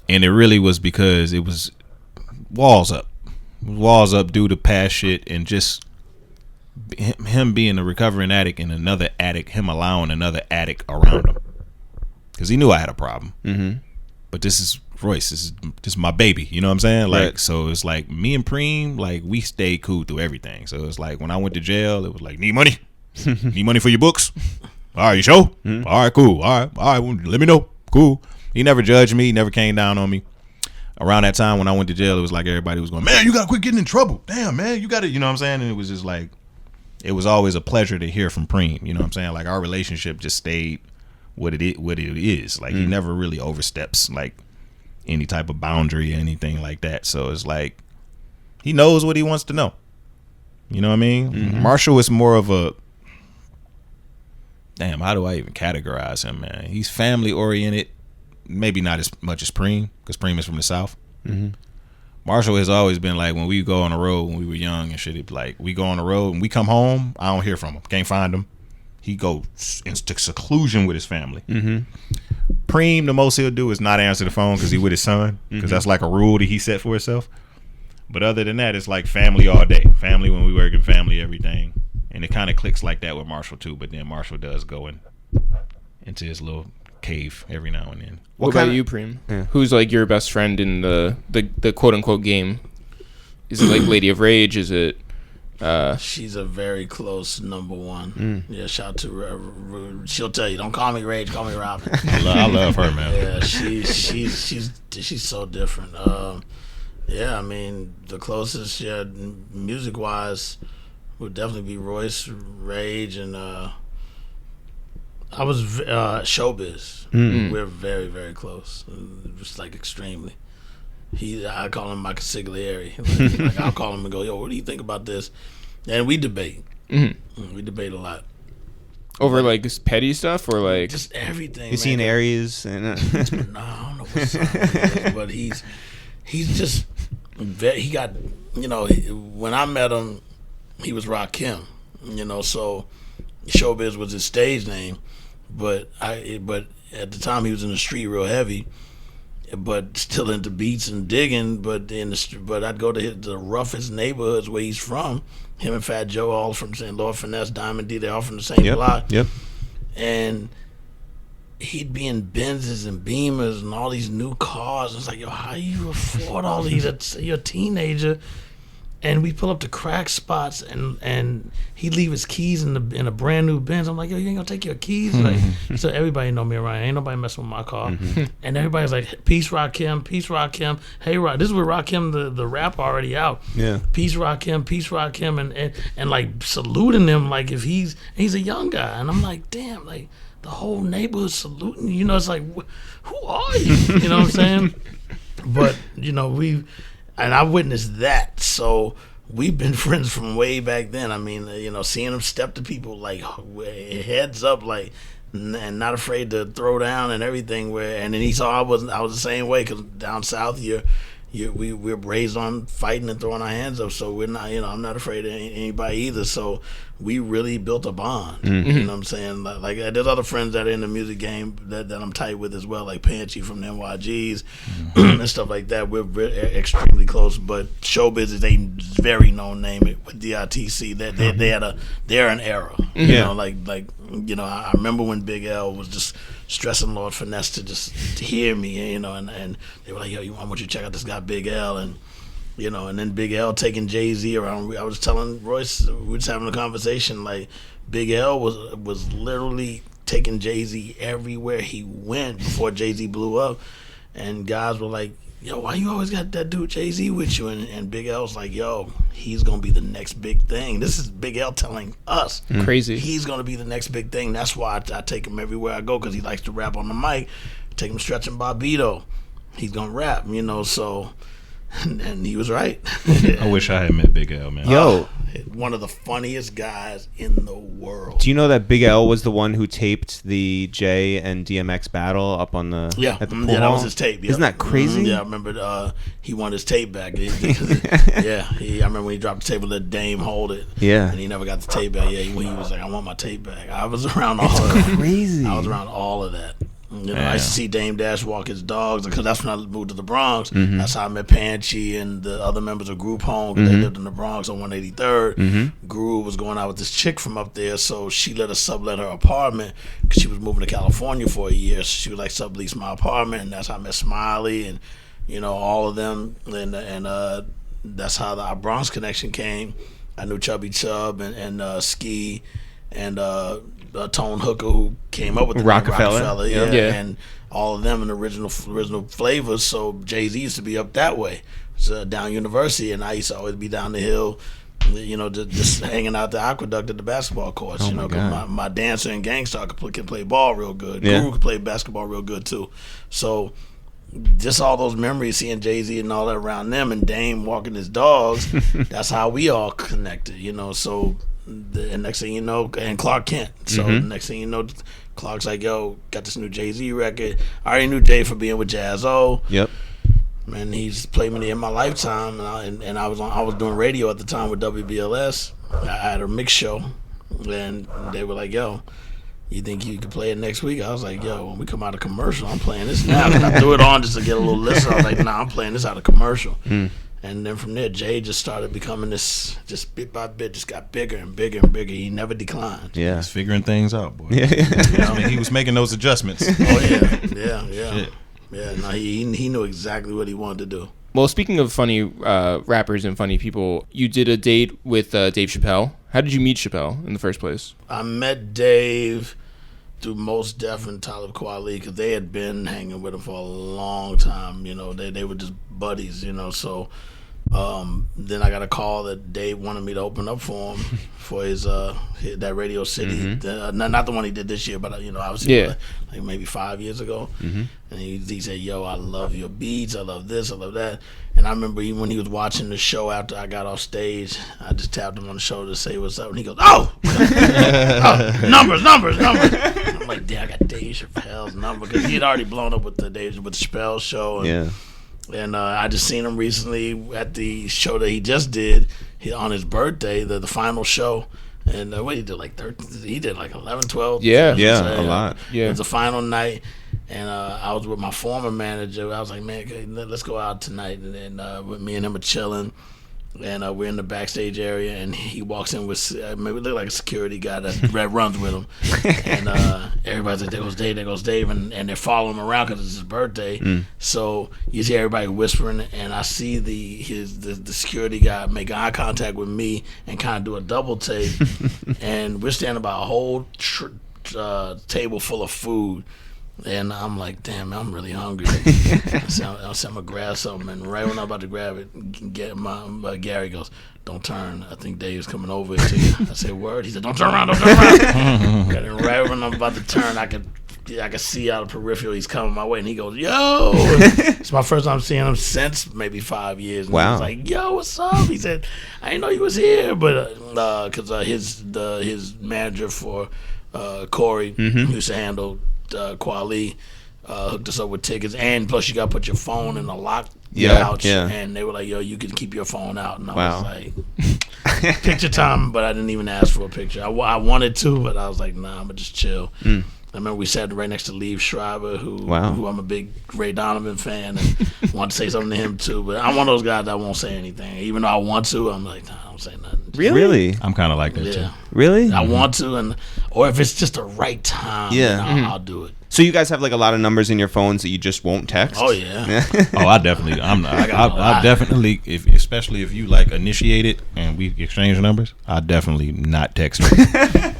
And it really was because it was walls up. It was walls up due to past shit and just him being a recovering addict and another addict, him allowing another addict around him. Because he knew I had a problem. But this is Royce. This is my baby. You know what I'm saying? Like, right. So it's like me and Preem, like we stayed cool through everything. So it's like when I went to jail, it was like, need money? Need money for your books? All right, you sure? All right, cool. All right, well, let me know. Cool. He never judged me. He never came down on me. Around that time when I went to jail, it was like everybody was going, man, you got to quit getting in trouble. Damn, man, you got to, you know what I'm saying? And it was just like, it was always a pleasure to hear from Preem. You know what I'm saying? Like our relationship just stayed what it is. Like he never really oversteps like any type of boundary or anything like that. So it's like he knows what he wants to know. You know what I mean? Marshall is more of a, damn, how do I even categorize him, man? He's family oriented, maybe not as much as Preem, because Preem is from the South. Marshall has always been like, when we go on the road when we were young and shit, it'd be like, we go on the road and we come home, I don't hear from him, can't find him. He goes into seclusion with his family. Preem, the most he'll do is not answer the phone because he with his son, because that's like a rule that he set for himself. But other than that, it's like family all day. Family when we work in family, everything. And it kind of clicks like that with Marshall too. But then Marshall does go into his little cave every now and then. What about you, Preem? Yeah. Who's like your best friend in the quote unquote game? Is it like Lady of Rage? Is it She's a very close number one. Yeah, shout out to she'll tell you, don't call me Rage, call me Robin. I love her, man. Yeah, she's so different. Yeah, I mean the closest, music wise, would definitely be Royce, Rage, and I was Showbiz. We're very, very close. Just like extremely. I call him my consigliere. Like I'll call him and go, yo, what do you think about this? And we debate. We debate a lot. Over like this petty stuff or like just everything. You seen Aries? No, I don't know what song it is, but he's just he got, when I met him, he was Rakim, so Showbiz was his stage name, but at the time he was in the street real heavy, but still into beats and digging. But I'd go to the roughest neighborhoods where he's from. Him and Fat Joe, all from St. Lord Finesse, Diamond D, they all from the same block. Yep. And he'd be in Benzes and Beamers and all these new cars. It's like, yo, how you afford all these? You're a teenager. And we pull up to crack spots, and he'd leave his keys in a brand new Benz. I'm like, yo, you ain't gonna take your keys? Like, so everybody know me around. Ain't nobody messing with my car. And everybody's like, peace, Rakim, peace, Rakim. Hey, Rock, this is where Rakim, the rap already out. Yeah. Peace, Rakim, and like saluting him like if he's a young guy. And I'm like, damn, like the whole neighborhood saluting you. It's like, who are you? You know what I'm saying? But and I witnessed that, so we've been friends from way back then. I mean, seeing him step to people like heads up, like, and not afraid to throw down and everything. And then he saw I was the same way, because down south we're raised on fighting and throwing our hands up, so we're not, I'm not afraid of anybody either. So we really built a bond. You know what I'm saying? Like there's other friends that are in the music game that I'm tight with as well, like Panchy from the NYGs and stuff like that. We're extremely close. But Showbiz is a very known name with DITC. They're an era. I remember when Big L was just stressing Lord Finesse to just hear me, and they were like, yo, I want you to check out this guy Big L, and then Big L taking Jay-Z around. I was telling Royce, we were just having a conversation, like Big L was literally taking Jay-Z everywhere he went before Jay-Z blew up, and guys were like, yo, why you always got that dude Jay-Z with you? And Big L's like, yo, he's gonna be the next big thing. This is Big L telling us. Crazy. He's gonna be the next big thing. That's why I take him everywhere I go, because he likes to rap on the mic. Take him stretching Bobito. He's gonna rap, so... And he was right. I wish I had met Big L, man. Yo, one of the funniest guys in the world. Do you know that Big L was the one who taped the J and DMX battle up on the at the pool that hall? was his tape. Yep. Isn't that crazy? Yeah, I remember he won his tape back. I remember when he dropped the tape and let Dame hold it. Yeah, and he never got the tape back. Yeah, when he was like, I want my tape back. I was around all of that. Crazy. I was around all of that. I used to see Dame Dash walk his dogs, because that's when I moved to the Bronx. That's how I met Panchy and the other members of Group Home. They lived in the Bronx on 183rd. Groove was going out with this chick from up there, so she let us sublet her apartment, because she was moving to California for a year. So she would like sublease my apartment, and that's how I met Smiley and all of them. And that's how our Bronx connection came. I knew Chubby Chub and Ski and Tone Hooker, who came up with the Rockefeller, and all of them in the original flavors. So Jay-Z used to be up that way, so down University, and I used to always be down the hill, just hanging out the aqueduct at the basketball courts. Cause my dancer and Gangstarr can play ball real good. Guru could play basketball real good too. So just all those memories, seeing Jay-Z and all that around them, and Dame walking his dogs. That's how we all connected. So. The next thing you know, and Clark Kent. So next thing you know, Clark's like, yo, got this new Jay-Z record. I already knew Jay for being with Jazz-O. Yep. Man, he's played me in my lifetime, and I was doing radio at the time with WBLS. I had a mix show, and they were like, yo, you think you could play it next week? I was like, yo, when we come out of commercial, I'm playing this now. And I threw it on just to get a little listen. I was like, nah, I'm playing this out of commercial. And then from there, Jay just started becoming this, just bit by bit, just got bigger and bigger and bigger. He never declined. Yeah. He's figuring things out, boy. Yeah. I mean, he was making those adjustments. Oh, yeah. Yeah. Shit. Yeah, no, he knew exactly what he wanted to do. Well, speaking of funny rappers and funny people, you did a date with Dave Chapelle. How did you meet Chapelle in the first place? I met Dave through Mos Def and Talib Kweli because they had been hanging with him for a long time. You know, they were just buddies. You know, so then I got a call that Dave wanted me to open up for him for his that Radio City. Not the one he did this year, but you know, I was like maybe 5 years ago. And he said, "Yo, I love your beats. I love this. I love that." And I remember even when he was watching the show after I got off stage, I just tapped him on the shoulder to say what's up, and he goes, "Oh, numbers." I'm like, "Damn, I got Dave Chappelle's number," because he had already blown up with the Chappelle show. And, and I just seen him recently at the show that he just did on his birthday, the final show. And what he did, like 13, he did like 11, 12. Yeah, a lot. Yeah, it was the final night. And I was with my former manager. I was like, "Man, let's go out tonight." And with me and him are chilling. And we're in the backstage area. And he walks in with, maybe look like a security guy that runs with him. And everybody's like, "There goes Dave, there goes Dave." And they're following him around because it's his birthday. So you see everybody whispering. And I see the security guy make eye contact with me and kind of do a double take. And we're standing by a whole table full of food. And I'm like, "Damn, I'm really hungry." I said, I'm gonna grab something, and right when I'm about to grab it, Gary goes, "Don't turn. I think Dave's coming over to you." I said, "Word?" He said, "Don't turn around, don't turn around." And right when I'm about to turn, I could see out of peripheral he's coming my way, and he goes, "Yo!" It's my first time seeing him since maybe 5 years. And wow. He was like, "Yo, what's up?" He said, "I didn't know you was here," but because his manager for Corey, who used to handle Kweli, hooked us up with tickets, and plus you got to put your phone in the lock pouch, and they were like, "Yo, you can keep your phone out," and I was like, "Picture time," but I didn't even ask for a picture. I wanted to, but I was like, "Nah, I'm gonna just chill." I remember we sat right next to Liev Schreiber, who I'm a big Ray Donovan fan, and want to say something to him too, but I'm one of those guys that won't say anything, even though I want to. I'm like, "Nah, I don't say nothing." Really? I'm kind of like that too. Really? I want to, or if it's just the right time, I'll do it. So you guys have like a lot of numbers in your phones that you just won't text? Oh yeah. I definitely. I definitely. Especially if you like initiate it and we exchange numbers, I definitely not text her.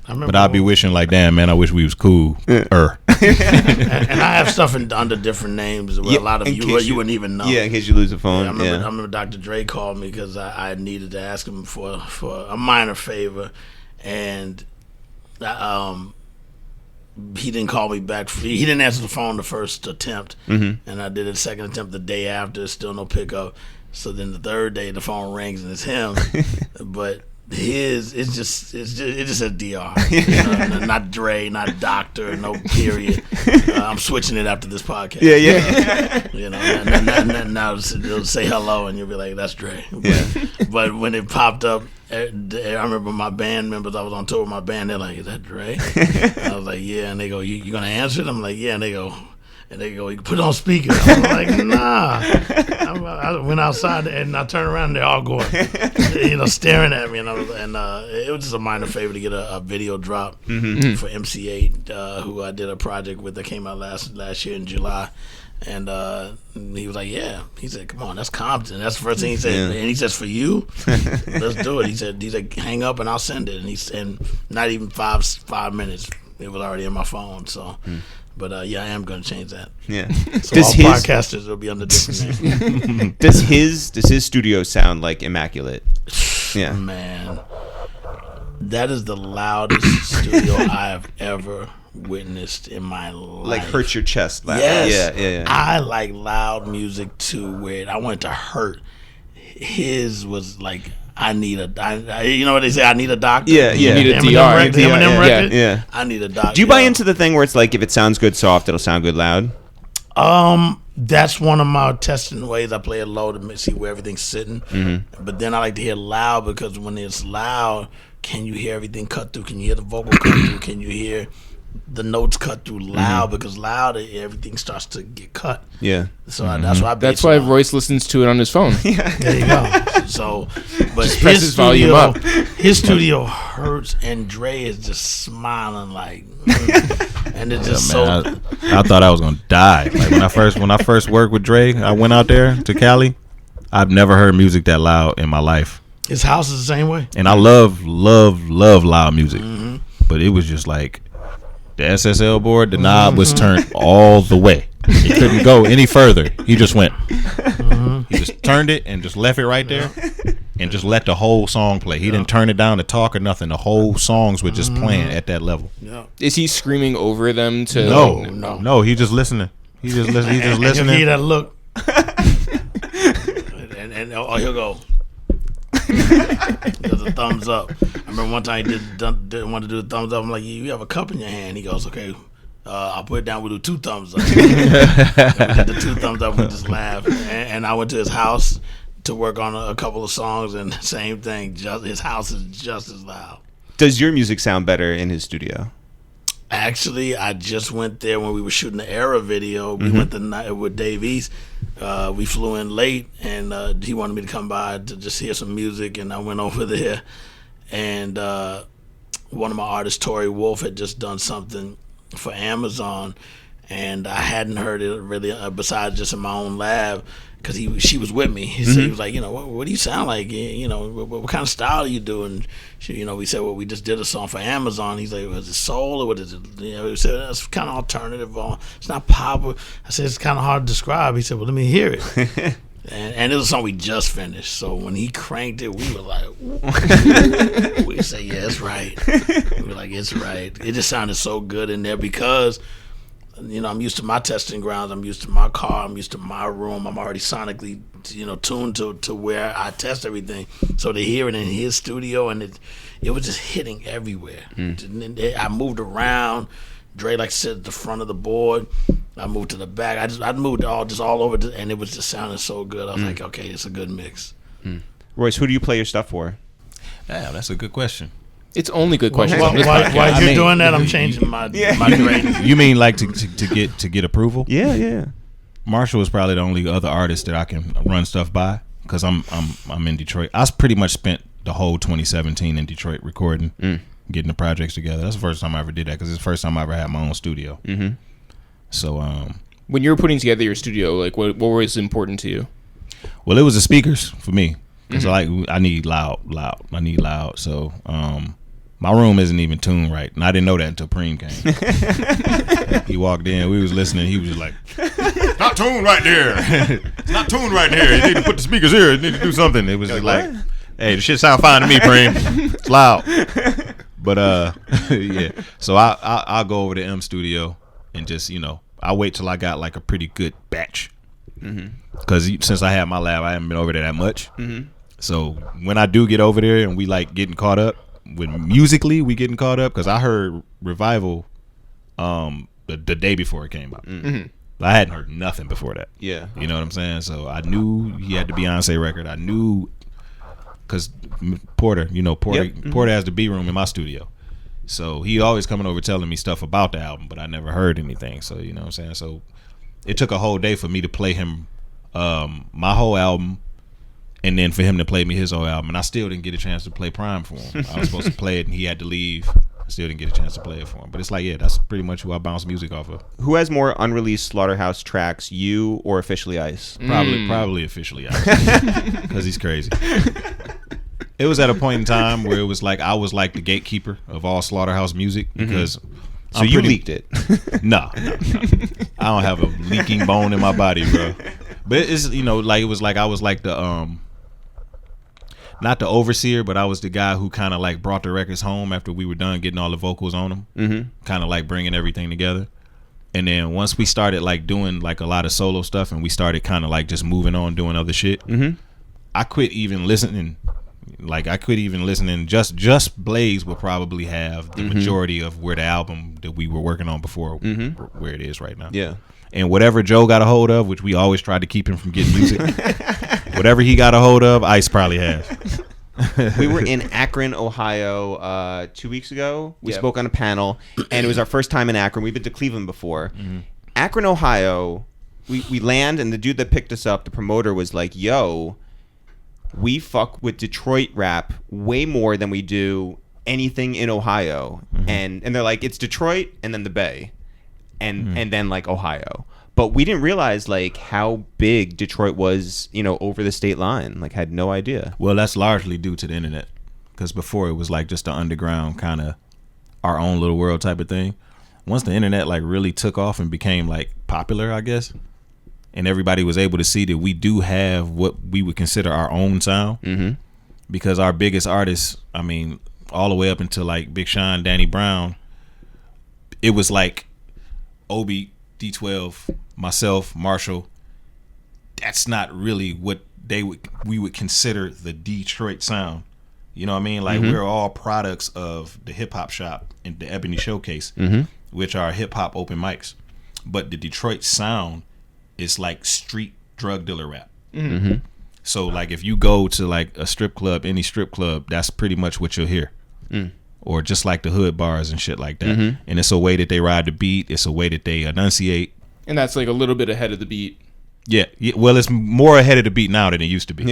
But I'll be wishing like, "Damn, man, I wish we was cool." And I have stuff under different names where a lot of you wouldn't even know. Yeah, in case you lose a phone. I remember Dr. Dre called me because I needed to ask him for a minor favor, and he didn't call me back. He didn't answer the phone the first attempt, and I did a second attempt the day after. Still no pickup. So then the third day the phone rings and it's him, but it's just a DR, not Dre, not Doctor, no period. I'm switching it after this podcast. Now it'll say hello and you'll be like, "That's Dre." But when it popped up, I remember my band members. I was on tour with my band. They're like, "Is that Dre?" I was like, "Yeah," and they go, "You gonna answer it?" I'm like, "Yeah," and they go, "You can put it on speaker." I'm like, "Nah." I went outside and I turned around and they're all going, staring at me. And it was just a minor favor to get a video drop for MC8, who I did a project with that came out last year in July. And he was like, "Yeah." He said, "Come on, that's Compton." That's the first thing he said. And he says, "For you, let's do it." He said, "Hang up and I'll send it." And not even five minutes, it was already in my phone. So. But I am going to change that. Yeah. So all podcasters will be under different names. Does his studio sound like immaculate? Yeah. Man, that is the loudest studio I have ever witnessed in my life. Like hurt your chest loud. Yes. Yeah. I like loud music too, where I want it to hurt. His was like, you know what they say? I need a doctor. Yeah. You need a Eminem DR. Eminem record. Yeah. I need a doctor. Do you buy into the thing where it's like if it sounds good soft, it'll sound good loud? That's one of my testing ways. I play it low to see where everything's sitting. But then I like to hear loud because when it's loud, can you hear everything cut through? Can you hear the vocal cut through? Can you hear the notes cut through loud? Because loud, everything starts to get cut. Yeah. So that's why. That's why Royce listens to it on his phone. There you go. So, but just press his volume up. His studio hurts, and Dre is just smiling like. And it's just I thought I was gonna die. Like when I first worked with Dre, I went out there to Cali. I've never heard music that loud in my life. His house is the same way. And I love loud music. But it was just like the SSL board, the knob was turned all the way. It couldn't go any further. He just went. He just turned it and just left it right there and just let the whole song play. He didn't turn it down to talk or nothing. The whole songs were just playing at that level. Is he screaming over them to? No. He just listening. He just listening. And hear that look. and he'll go. Does a thumbs up. I remember one time he didn't want to do the thumbs up. I'm like, you have a cup in your hand. He goes, okay, I'll put it down. We'll do 2 thumbs up. We did the 2 thumbs up. We just laughed. And I went to his house to work on a couple of songs, and same thing. His house is just as loud. Does your music sound better in his studio? Actually, I just went there when we were shooting the Era video. We went the night with Dave East. We flew in late, and he wanted me to come by to just hear some music, and I went over there. And one of my artists, Tori Wolf, had just done something for Amazon, and I hadn't heard it really besides just in my own lab, because she was with me. So he was like, what do you sound like? What kind of style are you doing? We said, well, we just did a song for Amazon. He's like, was it soul or what is it? We said, that's kind of alternative. It's not pop. I said, it's kind of hard to describe. He said, well, let me hear it. And it was a song we just finished. So when he cranked it, we were like, we said, yeah, it's right. We were like, it's right. It just sounded so good in there because, I'm used to my testing grounds. I'm used to my car. I'm used to my room. I'm already sonically, tuned to where I test everything. So to hear it in his studio, and it was just hitting everywhere. I moved around. Dre like sit at the front of the board. I moved to the back. I moved all over, and it was just sounding so good. I was like, okay, it's a good mix. Royce, who do you play your stuff for? Yeah, that's a good question. It's only good questions. While you're doing that, I'm changing my grade. You mean like to get approval? Yeah. Marshall is probably the only other artist that I can run stuff by because I'm in Detroit. I pretty much spent the whole 2017 in Detroit recording, getting the projects together. That's the first time I ever did that because it's the first time I ever had my own studio. So when you were putting together your studio, like what was important to you? Well, it was the speakers for me because I need loud. I need loud. So my room isn't even tuned right, and I didn't know that until Preem came. He walked in, we was listening. He was just like, "It's not tuned right there. It's not tuned right here. You need to put the speakers here. You need to do something." It was just like, "Hey, the shit sound fine to me, Preem. It's loud." But yeah. So I'll go over to M Studio and just I wait till I got like a pretty good batch. Because since I have my lab, I haven't been over there that much. So when I do get over there and we like getting caught up, when musically we getting caught up, because I heard Revival the day before it came out. I hadn't heard nothing before that. Yeah. You know what I'm saying? So I knew he had the Beyonce record. I knew because Porter has the B room in my studio. So he always coming over telling me stuff about the album, but I never heard anything. So you know what I'm saying? So it took a whole day for me to play him my whole album, and then for him to play me his whole album, and I still didn't get a chance to play PRhyme for him. I was supposed to play it, and he had to leave. I still didn't get a chance to play it for him. But it's like, yeah, that's pretty much who I bounce music off of. Who has more unreleased Slaughterhouse tracks, you or Officially Ice? Probably Officially Ice, because he's crazy. It was at a point in time where it was like I was like the gatekeeper of all Slaughterhouse music because. So you leaked it? No. I don't have a leaking bone in my body, bro. But it's like it was like I was like the not the overseer, but I was the guy who kind of like brought the records home after we were done getting all the vocals on them. Kind of like bringing everything together. And then once we started like doing like a lot of solo stuff, and we started kind of like just moving on doing other shit, I quit even listening. Like I quit even listening. Just Blaze would probably have the majority of where the album that we were working on before where it is right now. Yeah. And whatever Joe got a hold of, which we always tried to keep him from getting music, whatever he got a hold of, Ice probably has. We were in Akron, Ohio 2 weeks ago. We spoke on a panel, and it was our first time in Akron. We've been to Cleveland before. Akron, Ohio, we land, and the dude that picked us up, the promoter, was like, yo, we fuck with Detroit rap way more than we do anything in Ohio. And they're like, it's Detroit and then the Bay. and then like Ohio. But we didn't realize like how big Detroit was, over the state line. Like, had no idea. Well, that's largely due to the internet, because before it was like just an underground kind of our own little world type of thing. Once the internet like really took off and became like popular, I guess, and everybody was able to see that we do have what we would consider our own sound, because our biggest artists, I mean, all the way up until like Big Sean, Danny Brown, it was like Obi, D12, myself, Marshall. That's not really what we would consider the Detroit sound. You know what I mean? Like, we're all products of the Hip Hop Shop and the Ebony Showcase, which are hip hop open mics. But the Detroit sound is like street drug dealer rap. So like if you go to like a strip club, any strip club, that's pretty much what you'll hear. Or just like the hood bars and shit like that. And it's a way that they ride the beat. It's a way that they enunciate. And that's like a little bit ahead of the beat. Yeah. Well, it's more ahead of the beat now than it used to be.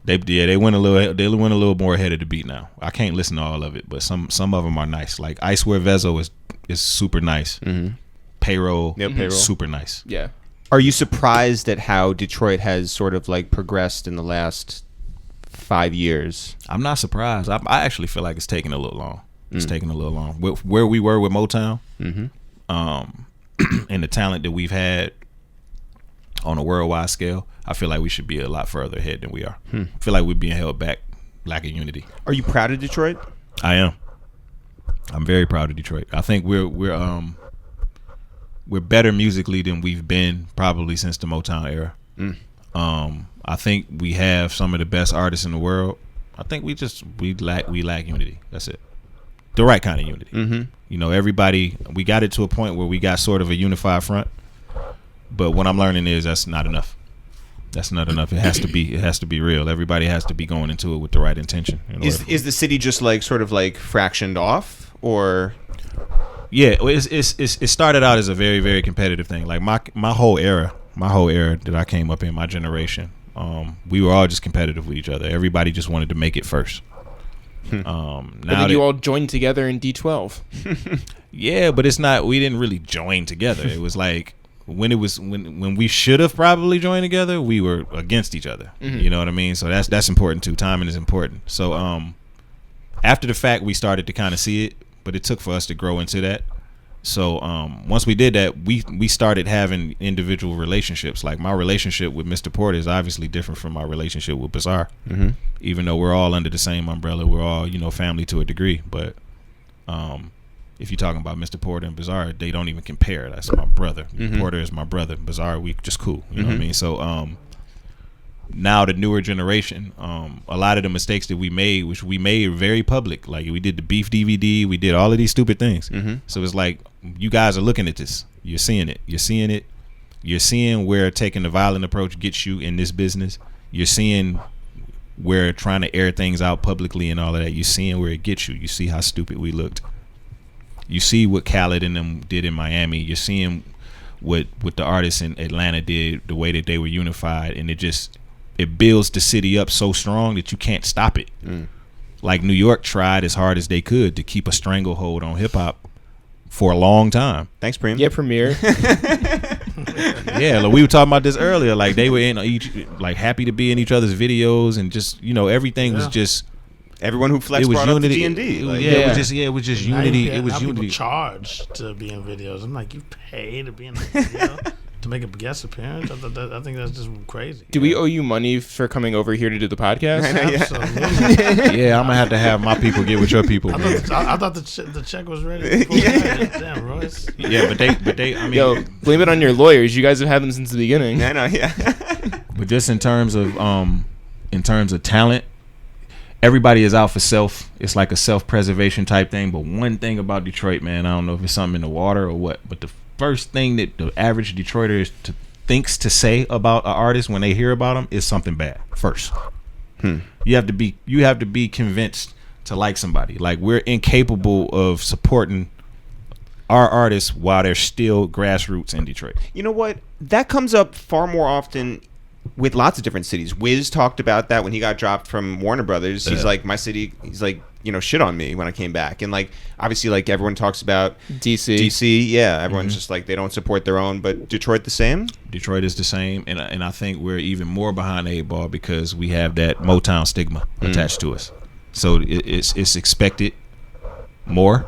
They went a little more ahead of the beat now. I can't listen to all of it, but some of them are nice. Like I Swear Vezo is super nice. Payroll, super nice. Yeah. Are you surprised at how Detroit has sort of like progressed in the last 5 years? I'm not surprised. I actually feel like it's taking a little long. It's taking a little long. Where we were with Motown, and the talent that we've had on a worldwide scale, I feel like we should be a lot further ahead than we are. I feel like we're being held back, lacking unity. Are you proud of Detroit? I am. I'm very proud of Detroit. I think we're better musically than we've been probably since the Motown era. I think we have some of the best artists in the world. I think we lack unity. That's it. The right kind of unity. Everybody, we got it to a point where we got sort of a unified front. But what I'm learning is that's not enough. That's not enough. It has to be real. Everybody has to be going into it with the right intention. Is the city just like sort of like fractioned off, or? Yeah, it started out as a very, very competitive thing. Like my whole era that I came up in, my generation, we were all just competitive with each other. Everybody just wanted to make it first. Now then you all joined together in D12. Yeah, but it's not. We didn't really join together. It was like when we should have probably joined together, we were against each other. You know what I mean? So that's important too. Timing is important. So after the fact, we started to kind of see it, but it took for us to grow into that. So once we did that, we started having individual relationships. Like my relationship with Mr. Porter is obviously different from my relationship with Bizarre. Even though we're all under the same umbrella, we're all family to a degree. But if you're talking about Mr. Porter and Bizarre, they don't even compare. That's my brother. Porter is my brother. Bizarre, we just cool. You know what I mean? So now the newer generation, a lot of the mistakes that we made, which we made very public, like we did the beef DVD, we did all of these stupid things. So it's like you guys are looking at this, you're seeing it, you're seeing where taking the violent approach gets you in this business. You're seeing where trying to air things out publicly and all of that, you're seeing where it gets you. You see how stupid we looked. You see what Khaled and them did in Miami. You're seeing what the artists in Atlanta did, the way that they were unified, and it builds the city up so strong that you can't stop it. Like New York tried as hard as they could to keep a stranglehold on hip hop for a long time. Thanks, Preem. Yeah, Premier. Yeah, like we were talking about this earlier. Like they were in happy to be in each other's videos, and just everything was just. Everyone who flexed brought up the D&D. It was just unity. It was unity. People charge to be in videos. I'm like, you pay to be in a video to make a guest appearance? I think that's just crazy. Do we owe you money for coming over here to do the podcast? Absolutely. Yeah, I'm gonna have to have my people get with your people. I thought the check was ready. Damn, Royce. Yeah, but they. I mean, yo, blame it on your lawyers. You guys have had them since the beginning. I know. Yeah. But just in terms of talent. Everybody is out for self. It's like a self-preservation type thing. But one thing about Detroit, man, I don't know if it's something in the water or what, but the first thing that the average Detroiter thinks to say about an artist when they hear about them is something bad first. You have to be convinced to like somebody. Like we're incapable of supporting our artists while they're still grassroots in Detroit. You know what? That comes up far more often with lots of different cities. Wiz talked about that when he got dropped from Warner Brothers. He's like, my city, he's like, shit on me when I came back. And like obviously like everyone talks about DC, yeah, everyone's just like they don't support their own, but Detroit the same. Detroit is the same, and I think we're even more behind the 8 ball because we have that Motown stigma attached to us. So it's expected more.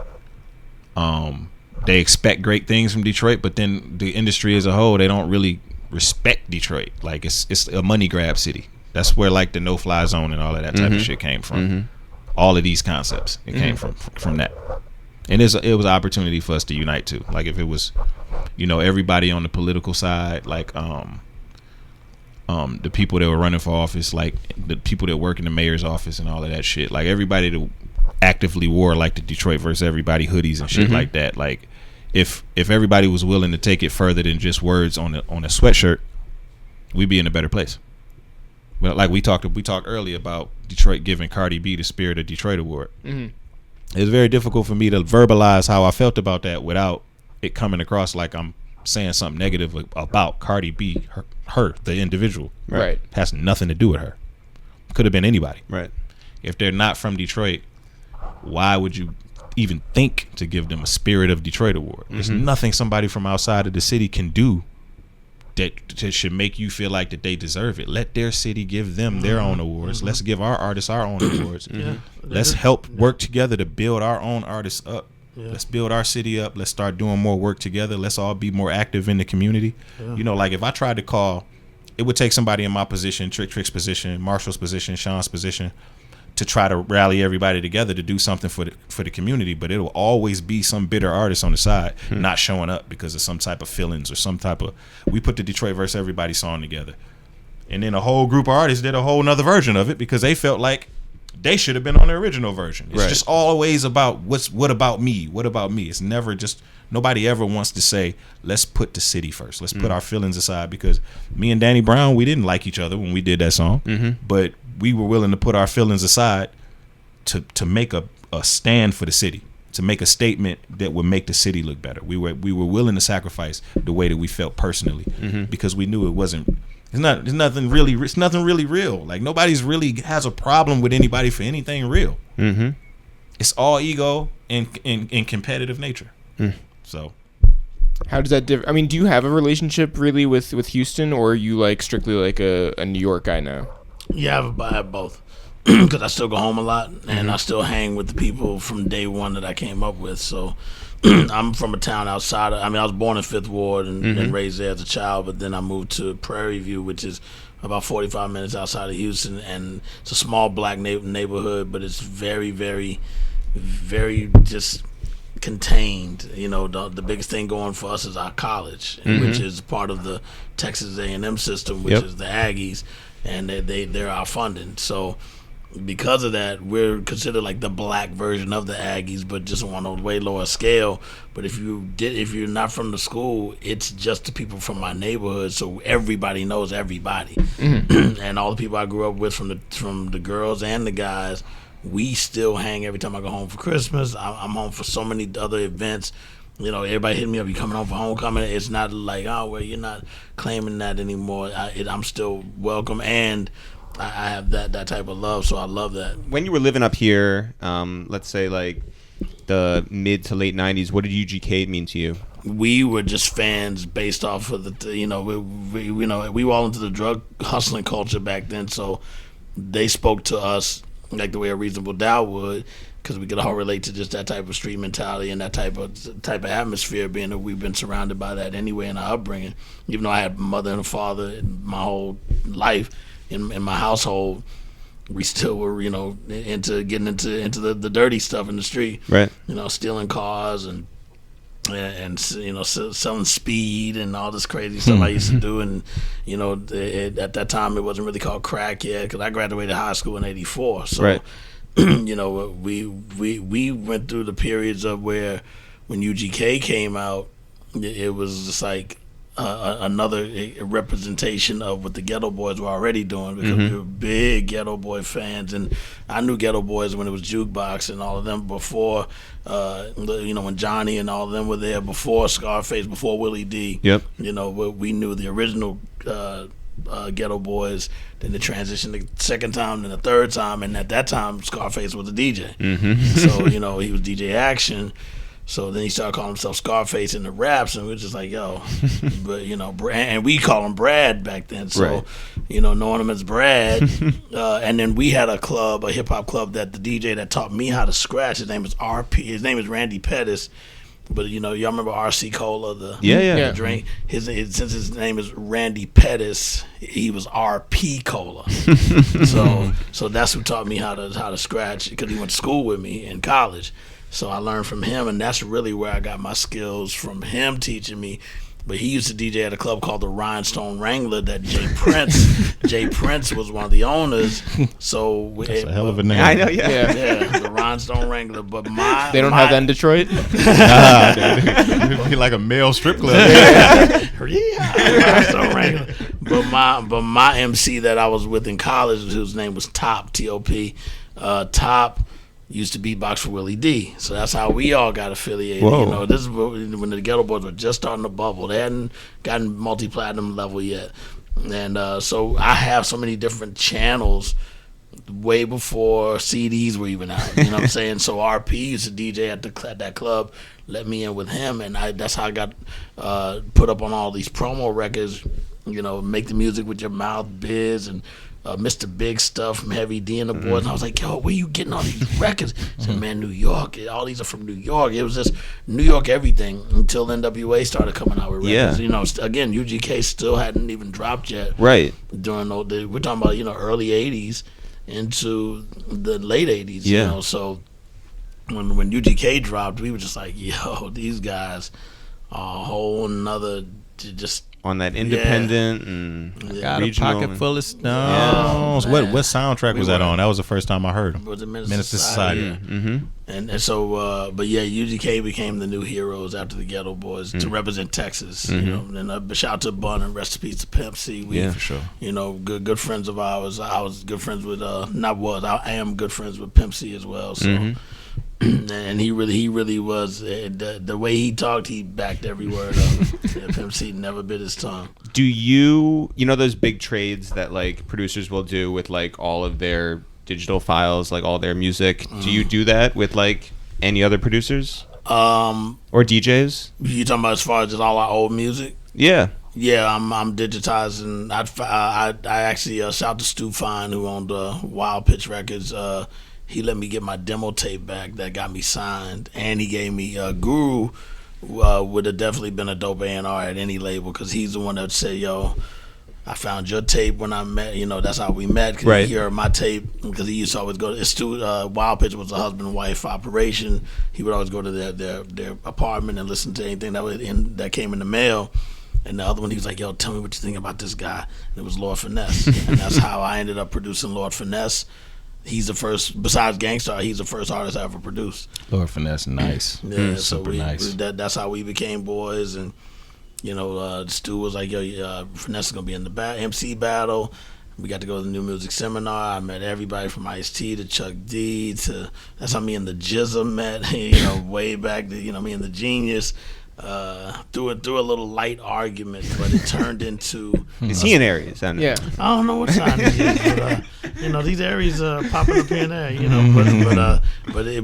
They expect great things from Detroit, but then the industry as a whole, they don't really respect Detroit. Like it's a money grab city. That's where like the no-fly zone and all of that type of shit came from. All of these concepts, it came from that. And it was an opportunity for us to unite too. Like if it was, everybody on the political side, like the people that were running for office, like the people that work in the mayor's office and all of that shit, like everybody that actively wore like the Detroit versus everybody hoodies and shit like that. Like if everybody was willing to take it further than just words on a sweatshirt, we'd be in a better place. Well, like we talked earlier about Detroit giving Cardi B the Spirit of Detroit award. It was very difficult for me to verbalize how I felt about that without it coming across like I'm saying something negative about Cardi B, her the individual. Right. Has nothing to do with her. Could have been anybody. Right. If they're not from Detroit, why would you even think to give them a Spirit of Detroit award? There's nothing somebody from outside of the city can do that should make you feel like that they deserve it. Let their city give them their own awards. Let's give our artists our own awards. Let's help work together to build our own artists up. Let's build our city up. Let's start doing more work together. Let's all be more active in the community. Like if I tried to call, it would take somebody in my position, Trick's position, Marshall's position, Sean's position, to try to rally everybody together to do something for the community, but it'll always be some bitter artist on the side not showing up because of some type of feelings or some type of. We put the Detroit versus Everybody song together, and then a whole group of artists did a whole nother version of it because they felt like they should have been on the original version. It's just always about what about me? What about me? It's never just. Nobody ever wants to say, let's put the city first. Let's put our feelings aside, because me and Danny Brown, we didn't like each other when we did that song, but we were willing to put our feelings aside to make a stand for the city, to make a statement that would make the city look better. We were willing to sacrifice the way that we felt personally because we knew it wasn't. It's nothing really real. Like nobody's really has a problem with anybody for anything real. It's all ego and competitive nature. So, how does that differ? I mean, do you have a relationship really with Houston, or are you like strictly like a New York guy now? Yeah, I have both because I still go home a lot and I still hang with the people from day one that I came up with. So I'm from a town outside. I was born in Fifth Ward and raised there as a child, but then I moved to Prairie View, which is about 45 minutes outside of Houston, and it's a small black neighborhood, but it's very, very, very just contained. The biggest thing going for us is our college, which is part of the Texas A&M system, which is the Aggies, and they're our funding. So because of that, we're considered like the black version of the Aggies, but just on a way lower scale. But if you're not from the school, it's just the people from my neighborhood, so everybody knows everybody. And all the people I grew up with, from the girls and the guys, we still hang every time I go home for Christmas. I'm home for so many other events. Everybody hit me up, you coming home for homecoming? It's not like, you're not claiming that anymore. I'm still welcome, and I have that type of love, so I love that. When you were living up here, let's say like the mid to late 90s, what did UGK mean to you? We were just fans based off of we were all into the drug hustling culture back then, so they spoke to us like the way a Reasonable Doubt would, because we could all relate to just that type of street mentality and that type of atmosphere, being that we've been surrounded by that anyway in our upbringing. Even though I had a mother and a father my whole life in my household, we still were into getting into the dirty stuff in the street, right? Stealing cars and selling speed and all this crazy stuff I used to do. And at that time it wasn't really called crack yet, because I graduated high school in '84. So right. we went through the periods of where when UGK came out, it was just like another representation of what the Ghetto Boys were already doing, because we were big Ghetto Boy fans, and I knew Ghetto Boys when it was Jukebox and all of them, before when Johnny and all of them were there, before Scarface, before Willie D. Yep. We knew the original Ghetto Boys. Then they transitioned the second time, then the third time, and at that time, Scarface was a DJ. So he was DJ Action. So then he started calling himself Scarface in the raps, and we were just like, yo, but and we call him Brad back then. So knowing him as Brad, and then we had a hip hop club that the DJ that taught me how to scratch. His name is RP. His name is Randy Pettis. But y'all remember RC Cola, the drink. Since his name is Randy Pettis, he was RP Cola. so that's who taught me how to scratch, because he went to school with me in college. So I learned from him, and that's really where I got my skills, from him teaching me. But he used to DJ at a club called the Rhinestone Wrangler that Jay Prince was one of the owners. So that's a hell of a name. I know, yeah, the Rhinestone Wrangler. But they don't have that in Detroit. It'd be like a male strip club. Rhinestone Wrangler. But my MC that I was with in college, whose name was Top, T-O-P, Top, used to beatbox for Willie D. So that's how we all got affiliated. Whoa. This is when the Ghetto Boys were just starting to bubble. They hadn't gotten multi-platinum level yet. And so I have so many different channels way before CDs were even out. You know what I'm saying? So RP used to DJ at that club, let me in with him, and that's how I got put up on all these promo records. Make the Music with Your Mouth, Biz, and Mr. Big Stuff from Heavy D and the Boys. And I was like, yo, where you getting all these records? I said, man, New York. All these are from New York. It was just New York everything until NWA started coming out with records. Yeah. Again, UGK still hadn't even dropped yet. Right. We're talking about, early 80s into the late 80s. Yeah. So when UGK dropped, we were just like, yo, these guys are a whole nother just on that independent and got regional a pocket full of stones. What soundtrack was that on? That was the first time I heard him. Was it Minister Society? Yeah. Mm-hmm. And so, but yeah, UGK became the new heroes after the Ghetto Boys to represent Texas. And shout out to Bun and rest in peace to Pimp C. For sure. Good friends of ours. I was good friends with I am good friends with Pimp C as well. So. And he really was. The way he talked, he backed every word of it. Pimp C never bit his tongue. Do you those big trades that like producers will do with like all of their digital files, like all their music? Do you do that with like any other producers or DJs? You talking about as far as just all our old music? Yeah. Yeah, I'm digitizing. I actually shout to Stu Fine, who owned Wild Pitch Records. He let me get my demo tape back that got me signed, and he gave me Guru. Would have definitely been a dope A&R at any label, because he's the one that said, yo, I found your tape when I met, that's how we met, because right. He heard my tape, because he used to always go to Wild Pitch was a husband and wife operation. He would always go to their apartment and listen to anything that came in the mail. And the other one, he was like, yo, tell me what you think about this guy. And it was Lord Finesse. And that's how I ended up producing Lord Finesse. He's the first, besides Gangstarr, he's the first artist I ever produced. Lord Finesse, nice. Yeah, super nice. That's how we became boys. And, Stu was like, yo, Finesse is going to be in the MC battle. We got to go to the New Music Seminar. I met everybody from Ice-T to Chuck D to, that's how me and the Jizza met, way back to, me and the Genius. Through a little light argument, but it turned into. Is he in Aries? Yeah. I don't know what sign he is, but these Aries popping up here and there,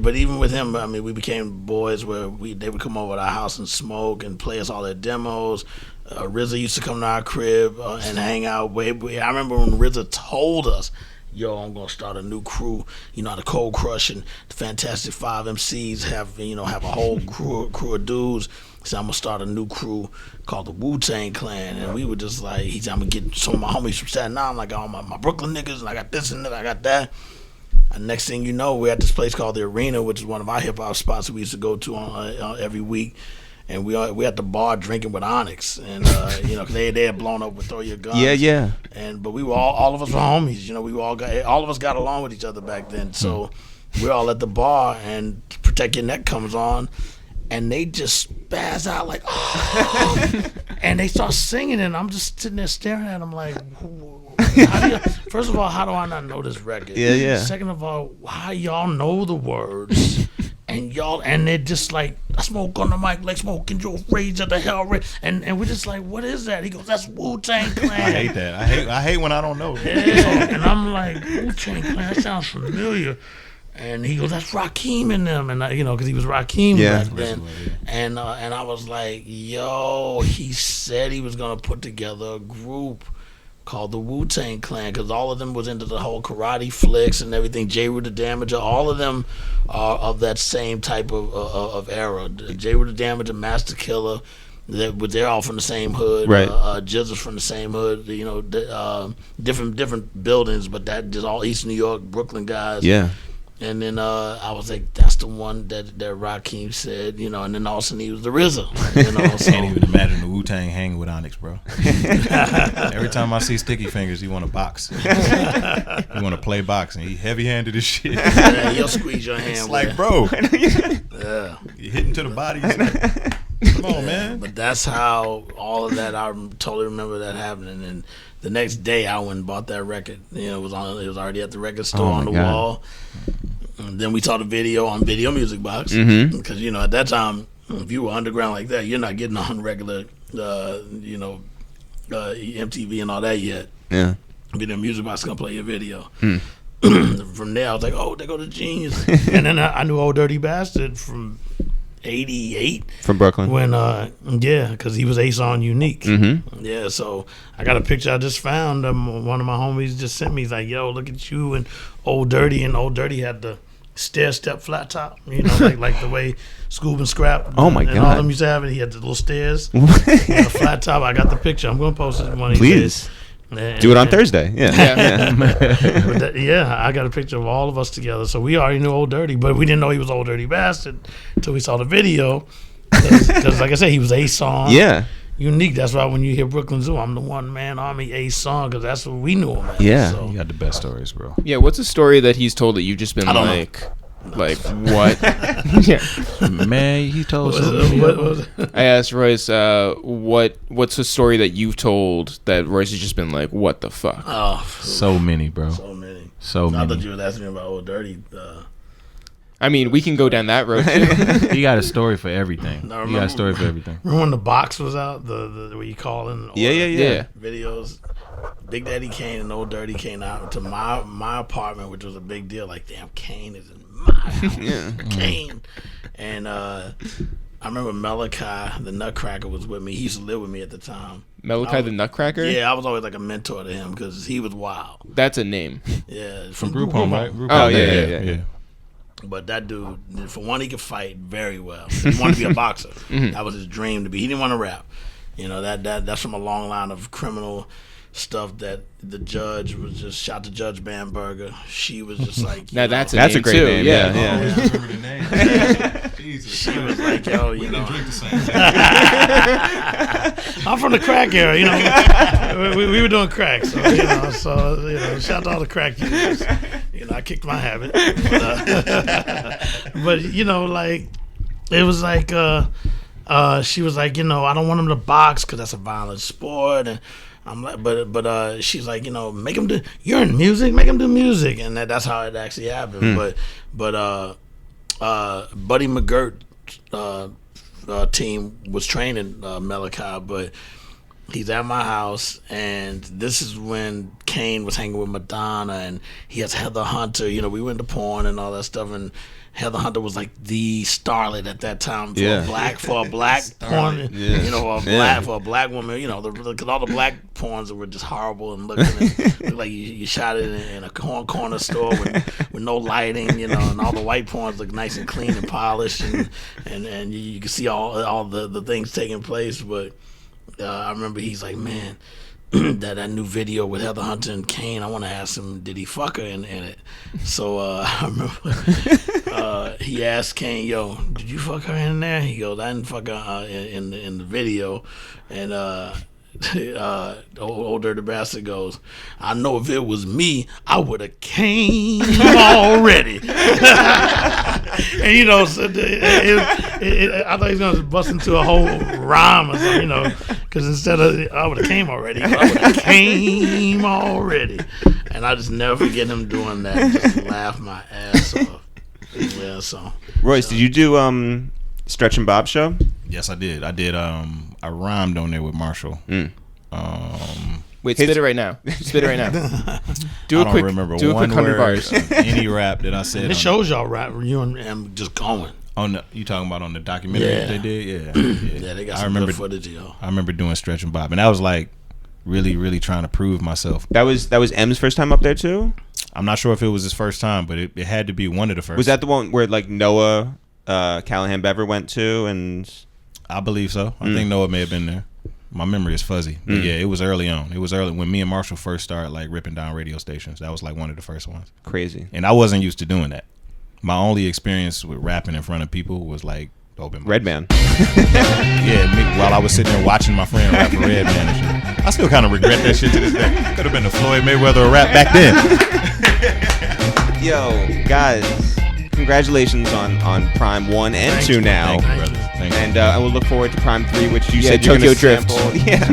but even with him, I mean, we became boys where they would come over to our house and smoke and play us all their demos. RZA used to come to our crib and hang out. I remember when RZA told us, yo, I'm gonna start a new crew. The Cold Crush and the Fantastic Five MCs have a whole crew of dudes. So I'm gonna start a new crew called the Wu-Tang Clan, and we were just like, he said, I'm gonna get some of my homies from Staten Island, like all my Brooklyn niggas, and I got this and I got that. And next thing you know, we're at this place called the Arena, which is one of our hip hop spots that we used to go to on every week. And we at the bar drinking with Onyx, and cause they had blown up with Throw Your Guns. Yeah. But we were all of us were homies. All of us got along with each other back then. So we're all at the bar, and Protect Your Neck comes on, and they just spaz out like, oh, and they start singing, and I'm just sitting there staring at them like, first of all, how do I not know this record? Yeah. Second of all, how y'all know the words? And and y'all, and they're just like, I smoke on the mic like smoking Joe Rage at the hell rate, and we're just like, what is that? He goes, that's Wu-Tang Clan. I hate that. I hate when I don't know. Yeah, and I'm like, Wu-Tang Clan, that sounds familiar. And he goes, that's Rakim in them, and because he was Rakim back then. And I was like, yo, he said he was gonna put together a group called the Wu-Tang Clan, because all of them was into the whole karate flicks and everything. J. Rue the Damager, all of them are of that same type of era. J. Rue the Damager, Master Killer, they're all from the same hood. Right. Jizz's from the same hood. Different buildings, but that just all East New York, Brooklyn guys. Yeah. And then I was like, that's the one that Rakim said, and then all of a sudden he was the RZA. I can't even imagine the Wu-Tang hanging with Onyx, bro. Every time I see Sticky Fingers, he want to box. He want to play boxing. He heavy-handed as shit. Yeah, he'll squeeze your hand. It's like, bro, yeah, you hitting to the body. Come on, man. But that's how all of that, I totally remember that happening. And the next day I went and bought that record. It was already at the record store on the wall. And then we saw the video on Video Music Box. Because, at that time, if you were underground like that, you're not getting on regular, MTV and all that yet. Yeah. Video Music Box going to play your video. From there, I was like, oh, they go to Genius. And then I knew Old Dirty Bastard from 88 from Brooklyn when because he was Ace on Unique. Yeah, so I got a picture I just found. One of my homies just sent me. He's like, yo, look at you and Old Dirty. And Old Dirty had the stair step flat top, like the way Scoob and Scrap oh my and god all them used to have it. He had the little stairs and a flat top. I got the picture. I'm gonna post it one of these days. Do it on Thursday. Yeah. I got a picture of all of us together. So we already knew Old Dirty, but we didn't know he was Old Dirty Bastard until we saw the video. Because like I said, he was Ace song. Yeah. Unique. That's why when you hear Brooklyn Zoo, I'm the one man army Ace song, because that's what we knew him as. Yeah. So. You got the best stories, bro. Yeah, what's a story that he's told that you've just been like what? Yeah. Man, he told I asked Royce, what's a story that you've told that Royce has just been like, what the fuck? Oh, so many, bro. So many. I thought you were asking me about Old Dirty. I mean, we can go down that road too. He got a story for everything. He got a story for everything. Remember when the box was out? The what you call in? Yeah. Videos. Big Daddy Kane and Old Dirty came out to my apartment, which was a big deal. Like, damn, Kane is in my house. Kane. And I remember Malachi, the Nutcracker, was with me. He used to live with me at the time. Malachi the Nutcracker? Yeah, I was always like a mentor to him because he was wild. That's a name. Yeah, from Group Home, right? Oh, yeah. But that dude, for one, he could fight very well. He wanted to be a boxer. That was his dream to be. He didn't want to rap. That's from a long line of criminal stuff that the judge was just shot to Judge Bamberger. She was just like, now that's a great too. name. Yeah. Remember the name. Jesus. She was like, yo, we didn't drink the same. I'm from the crack era, we were doing crack, so shout out to all the crack users. I kicked my habit, but like it was like she was like, I don't want him to box because that's a violent sport, and I'm like, but she's like, make him do. You're in music, make him do music, and that's how it actually happened. But Buddy McGirt team was training Malachi, but he's at my house, and this is when Kane was hanging with Madonna, and he has Heather Hunter. We went to porn and all that stuff, and Heather Hunter was like the starlet at that time for a black porn, for a black woman, because all the black porns were just horrible and looked like you shot it in a corner store with no lighting, and all the white porns look nice and clean and polished, and you can see all the things taking place, but I remember he's like, man, that new video with Heather Hunter and Kane, I want to ask him, did he fuck her in it? So I remember he asked Kane, yo, did you fuck her in there? He goes, I didn't fuck her in the video. And old Dirty Bastard goes, I know if it was me, I would have came already. And so I thought he was gonna bust into a whole rhyme or something, because instead of I would have came already, I would have came already. And I just never forget him doing that. Just laugh my ass off. Yeah, so. Royce, did you do Stretch and Bob show? Yes, I did. I rhymed on there with Marshall. Wait, spit it right now. Spit it right now. Do I a don't quick, remember do a one quick 100 word bars. of any rap that I said. It shows y'all rap. You and him just going. You talking about on the documentary that they did? Yeah. Yeah, they got some good footage, yo. I remember doing Stretch and Bob, and that was like really, really trying to prove myself. That was M's first time up there too? I'm not sure if it was his first time, but it had to be one of the first. Was that the one where like Noah Callahan Bever went to? And I believe so. I think Noah may have been there. My memory is fuzzy. But yeah, it was early on. It was early when me and Marshall first started like ripping down radio stations. That was like one of the first ones. Crazy. And I wasn't used to doing that. My only experience with rapping in front of people was like open mics. Redman. Yeah, while I was sitting there watching my friend rap for Redman and shit. I still kind of regret that shit to this day. Could have been the Floyd Mayweather rap back then. Yo, guys, congratulations on PRhyme 1 and 2 now. Thank you, brother. Thank you. And we'll look forward to PRhyme 3, which you said Tokyo you're Drift. Yeah.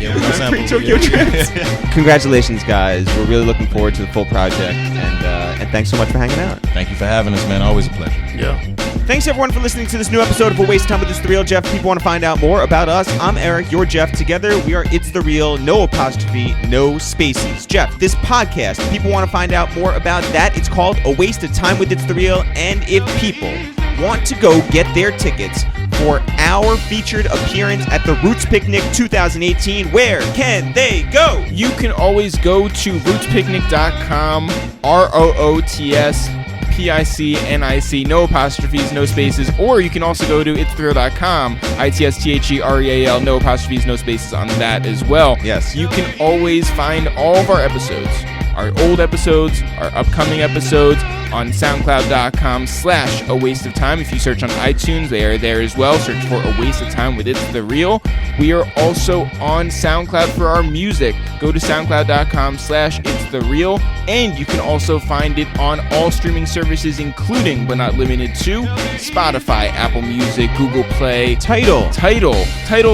Yeah, we're gonna sample Tokyo Drift. Congratulations, guys. We're really looking forward to the full project, and thanks so much for hanging out. Thank you for having us, man. Always a pleasure. Yeah. Thanks everyone for listening to this new episode of A Waste of Time with It's The Real. Jeff, if people want to find out more about us, I'm Eric, you're Jeff. Together, we are It's The Real, no apostrophe, no spaces. Jeff, this podcast, if people want to find out more about that, it's called A Waste of Time with It's The Real. And if people want to go get their tickets for our featured appearance at the Roots Picnic 2018, where can they go? You can always go to rootspicnic.com, ROOTSPICNIC, no apostrophes, no spaces, or you can also go to ItsTheReal.com, ITSTHEREAL, no apostrophes, no spaces on that as well. Yes. You can always find all of our episodes, our old episodes, our upcoming episodes, on SoundCloud.com/A Waste of Time. If you search on iTunes, they are there as well. Search for A Waste of Time with It's The Real. We are also on SoundCloud for our music. Go to SoundCloud.com/It's The Real, and you can also find it on all streaming services, including but not limited to Spotify, Apple Music, Google Play, Tidal,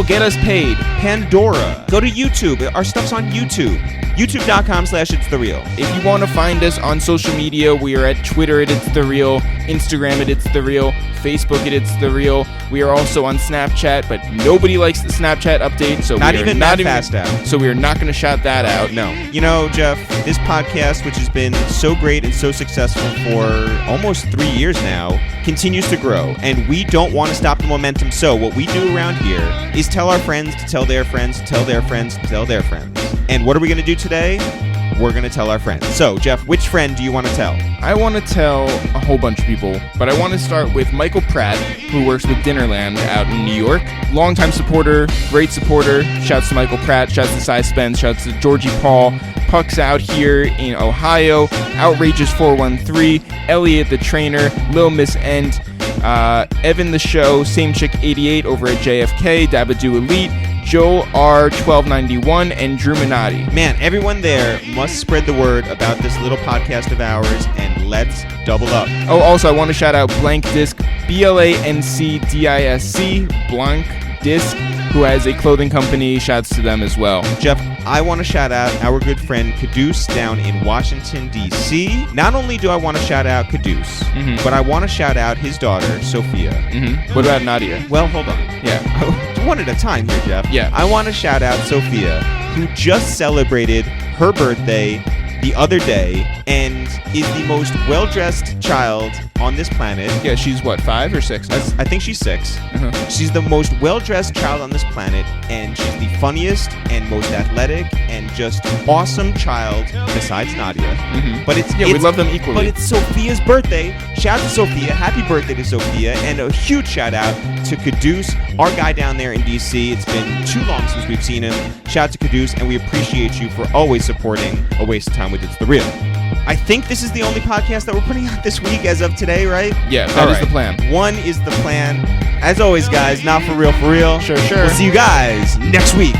Get Us Paid, Pandora. Go to YouTube. Our stuff's on YouTube. YouTube.com/ItsTheReal. If you want to find us on social media, we are at Twitter at It's The Real, Instagram at It's The Real, Facebook at It's The Real. We are also on Snapchat, but nobody likes the Snapchat update, so not we are even not that fast out. So we are not going to shout that out. No. You know, Jeff, this podcast, which has been so great and so successful for almost 3 years now, continues to grow, and we don't want to stop the momentum. So what we do around here is tell our friends to tell their friends to tell their friends to tell their friends. And what are we going to do today? We're going to tell our friends. So, Jeff, which friend do you want to tell? I want to tell a whole bunch of people, but I want to start with Michael Pratt, who works with Dinnerland out in New York. Longtime supporter, great supporter. Shouts to Michael Pratt, shouts to Cy Spence, shouts to Georgie Paul, Pucks out here in Ohio, Outrageous 413, Elliot the Trainer, Lil Miss End, Evan the Show, Same Chick 88 over at JFK, Dabadoo Elite, Joel R1291, and Drew Minotti. Man, everyone there must spread the word about this little podcast of ours, and let's double up. Oh, also, I want to shout out Blank Disc, BLANCDISC, Blank Disc, who has a clothing company. Shouts to them as well. Jeff, I want to shout out our good friend Caduce down in Washington, D.C. Not only do I want to shout out Caduce, but I want to shout out his daughter, Sophia. What about Nadia? Well, hold on. Yeah. One at a time here, Jeff. Yeah. I want to shout out Sophia, who just celebrated her birthday the other day and is the most well-dressed child on this planet. Yeah, she's what, 5 or 6? I think she's 6. She's the most well-dressed child on this planet, and she's the funniest and most athletic and just awesome child besides Nadia. But we love them equally. But it's Sophia's birthday. Shout out to Sophia. Happy birthday to Sophia. And a huge shout out to Caduce, our guy down there in DC. It's been too long since we've seen him. Shout out to Caduce, and we appreciate you for always supporting A Waste of Time with It's The Real. I think this is the only podcast that we're putting out this week as of today, right? Yeah, that is the plan. One is the plan. As always, guys, not for real, for real. Sure. We'll see you guys next week.